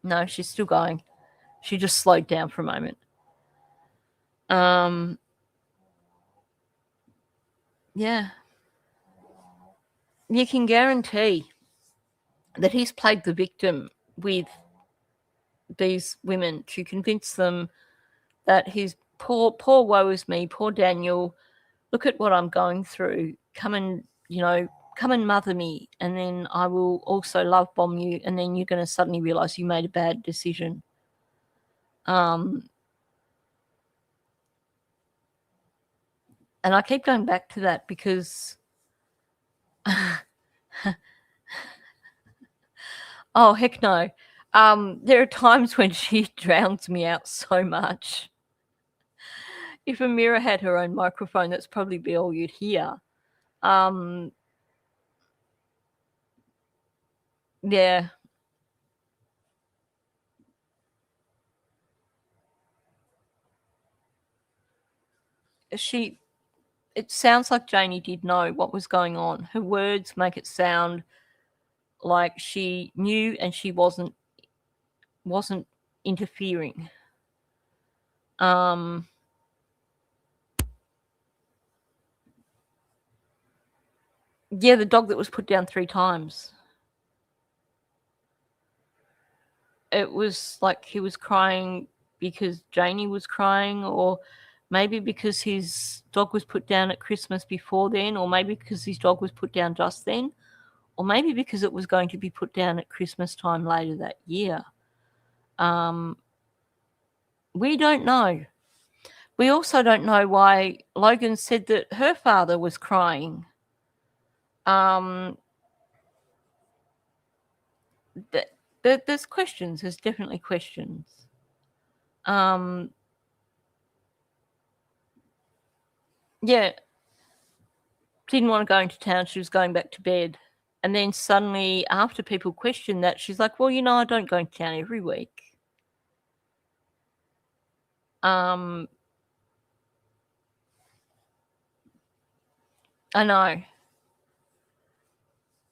no, she's still going. She just slowed down for a moment. Yeah. You can guarantee that he's played the victim with these women to convince them that his poor woe is me, poor Daniel, look at what I'm going through. Come and mother me, and then I will also love bomb you, and then you're going to suddenly realize you made a bad decision. And I keep going back to that because oh, heck no. There are times when she drowns me out so much. If Amira had her own microphone, that's probably be all you'd hear. Yeah. It sounds like Janie did know what was going on. Her words make it sound like she knew and she wasn't interfering. Yeah, the dog that was put down 3 times. It was like he was crying because Janie was crying, or maybe because his dog was put down at Christmas before then, or maybe because his dog was put down just then, or maybe because it was going to be put down at Christmas time later that year. We don't know. We also don't know why Logan said that her father was crying. There's questions. There's definitely questions. Yeah, didn't want to go into town. She was going back to bed. And then suddenly, after people questioned that, she's like, well, I don't go into town every week. I know.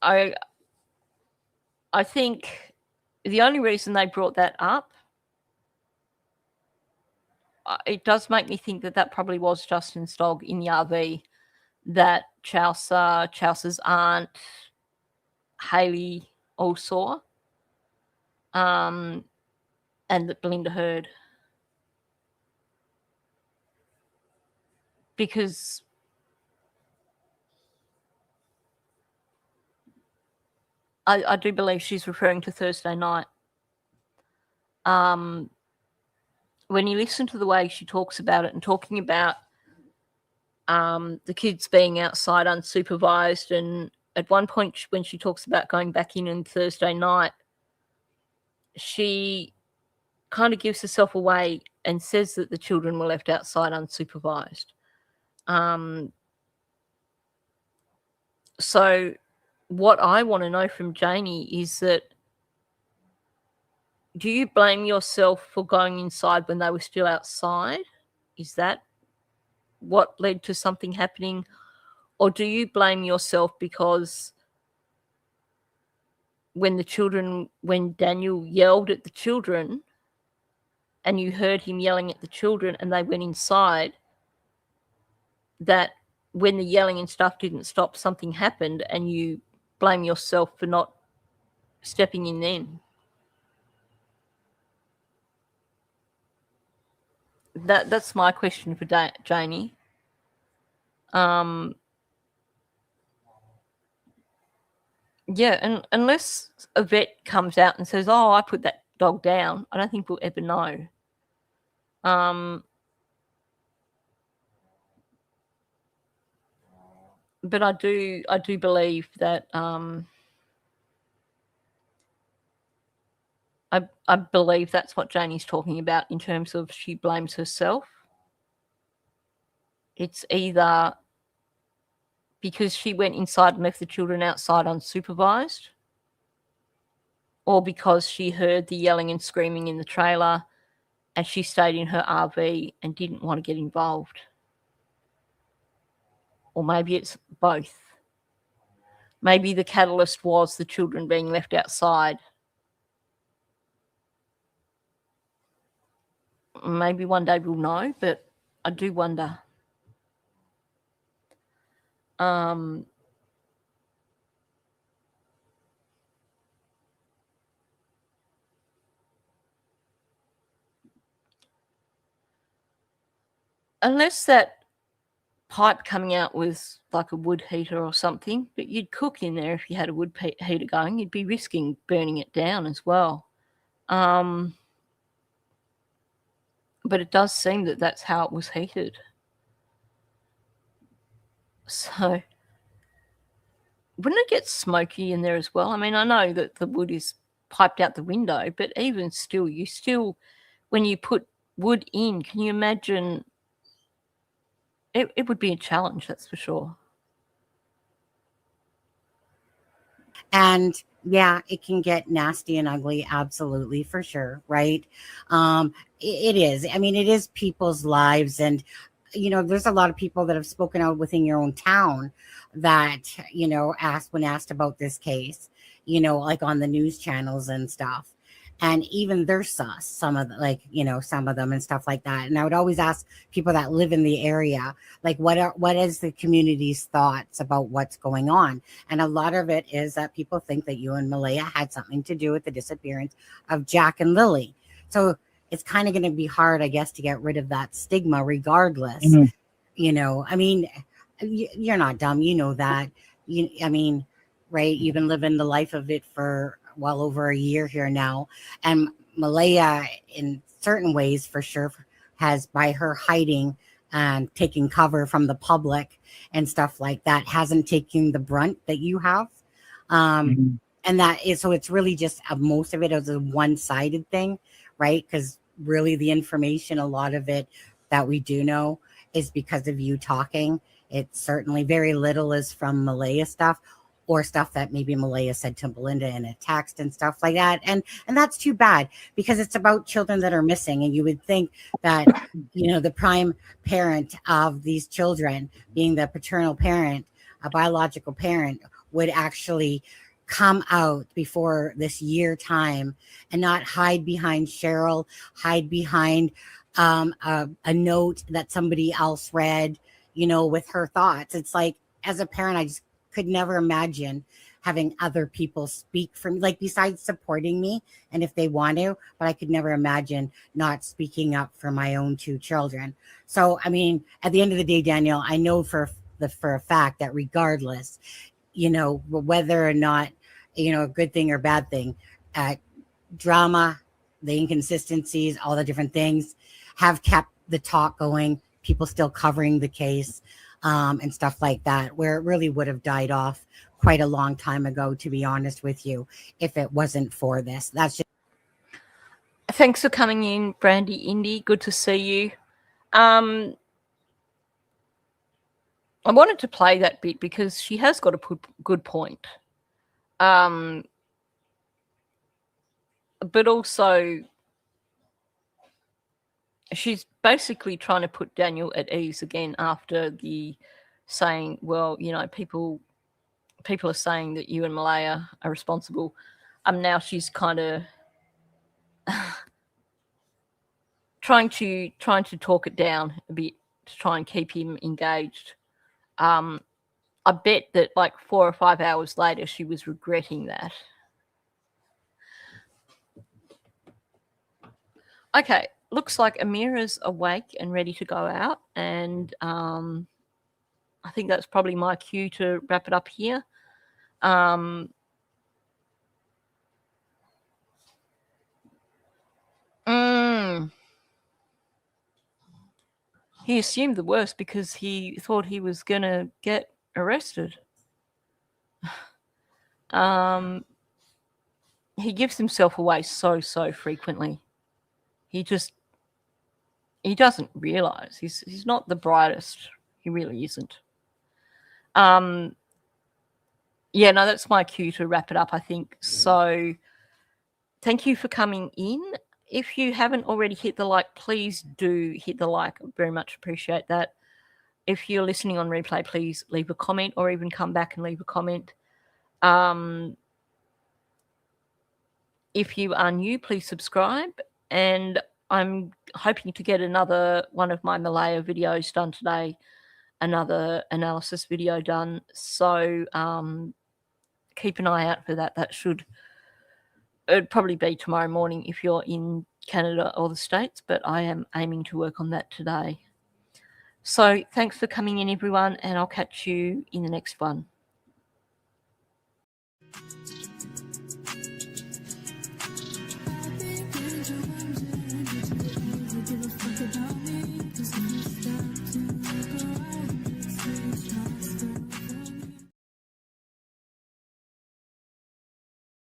I think the only reason they brought that up, it does make me think that probably was Justin's dog in the RV that Chaucer's aunt, Haley, all saw, and that Belinda heard. Because I do believe she's referring to Thursday night. When you listen to the way she talks about it and talking about the kids being outside unsupervised, and at one point when she talks about going back in on Thursday night, she kind of gives herself away and says that the children were left outside unsupervised. So what I want to know from Janie is that, do you blame yourself for going inside when they were still outside? Is that what led to something happening? Or do you blame yourself because when Daniel yelled at the children and you heard him yelling at the children and they went inside, that when the yelling and stuff didn't stop, something happened and you blame yourself for not stepping in then? That's my question for Janie. Yeah, and unless a vet comes out and says, oh, I put that dog down, I don't think we'll ever know. But I do believe that I believe that's what Janie's talking about in terms of she blames herself. It's either because she went inside and left the children outside unsupervised, or because she heard the yelling and screaming in the trailer and she stayed in her RV and didn't want to get involved. Or maybe it's both. Maybe the catalyst was the children being left outside. Maybe one day we'll know, but I do wonder. Unless that pipe coming out was like a wood heater or something, but you'd cook in there if you had a wood heater going. You'd be risking burning it down as well. But it does seem that that's how it was heated. So wouldn't it get smoky in there as well? I mean, I know that the wood is piped out the window, but even still, when you put wood in, can you imagine? It would be a challenge, that's for sure. And yeah, it can get nasty and ugly, absolutely, for sure, right? It is. I mean, it is people's lives, and there's a lot of people that have spoken out within your own town that when asked about this case, like on the news channels and stuff. And even they're sus, some of them and stuff like that. And I would always ask people that live in the area, like, what is the community's thoughts about what's going on? And a lot of it is that people think that you and Malaya had something to do with the disappearance of Jack and Lily. So it's kind of going to be hard, I guess, to get rid of that stigma regardless. Mm-hmm. I mean, you're not dumb. You know that. Right? You've been living the life of it for well over a year here now. And Malaya, in certain ways, for sure, has, by her hiding and taking cover from the public and stuff like that, hasn't taken the brunt that you have. Mhm. And that is, so it's really just most of it is a one-sided thing, right? Because really the information, a lot of it that we do know is because of you talking. It's certainly very little is from Malaya stuff, or stuff that maybe Malaya said to Belinda in a text and stuff like that. And that's too bad, because it's about children that are missing. And you would think that, you know, the prime parent of these children, being the paternal parent, a biological parent, would actually come out before this year time and not hide behind Cheryl, hide behind a note that somebody else read, you know, with her thoughts. It's like, as a parent, I just could never imagine having other people speak for me, like, besides supporting me and if they want to, but I could never imagine not speaking up for my own two children. So, I mean, at the end of the day, Daniel, I know for a fact that regardless, you know, whether or not, you know, a good thing or bad thing, drama, the inconsistencies, all the different things have kept the talk going, people still covering the case, and stuff like that, where it really would have died off quite a long time ago, to be honest with you, if it wasn't for this. That's just. Thanks for coming in, Brandy Indy. Good to see you. I wanted to play that bit because she has got a good point. But also, she's basically trying to put Daniel at ease again after the saying, well, you know, people are saying that you and Malaya are responsible. Now she's kind of trying to talk it down a bit to try and keep him engaged. I bet that like 4 or 5 hours later, she was regretting that. Okay, looks like Amira's awake and ready to go out, and I think that's probably my cue to wrap it up here. He assumed the worst because he thought he was going to get arrested. He gives himself away so frequently. He doesn't realize he's not the brightest. He really isn't. Yeah, no, that's my cue to wrap it up, I think. So thank you for coming in. If you haven't already hit the like, please do hit the like. I very much appreciate that. If you're listening on replay, please leave a comment or even come back and leave a comment. If you are new, please subscribe. And I'm hoping to get another one of my Malaya videos done today, another analysis video done. So keep an eye out for that. It'd probably be tomorrow morning if you're in Canada or the States, but I am aiming to work on that today. So thanks for coming in, everyone, and I'll catch you in the next one.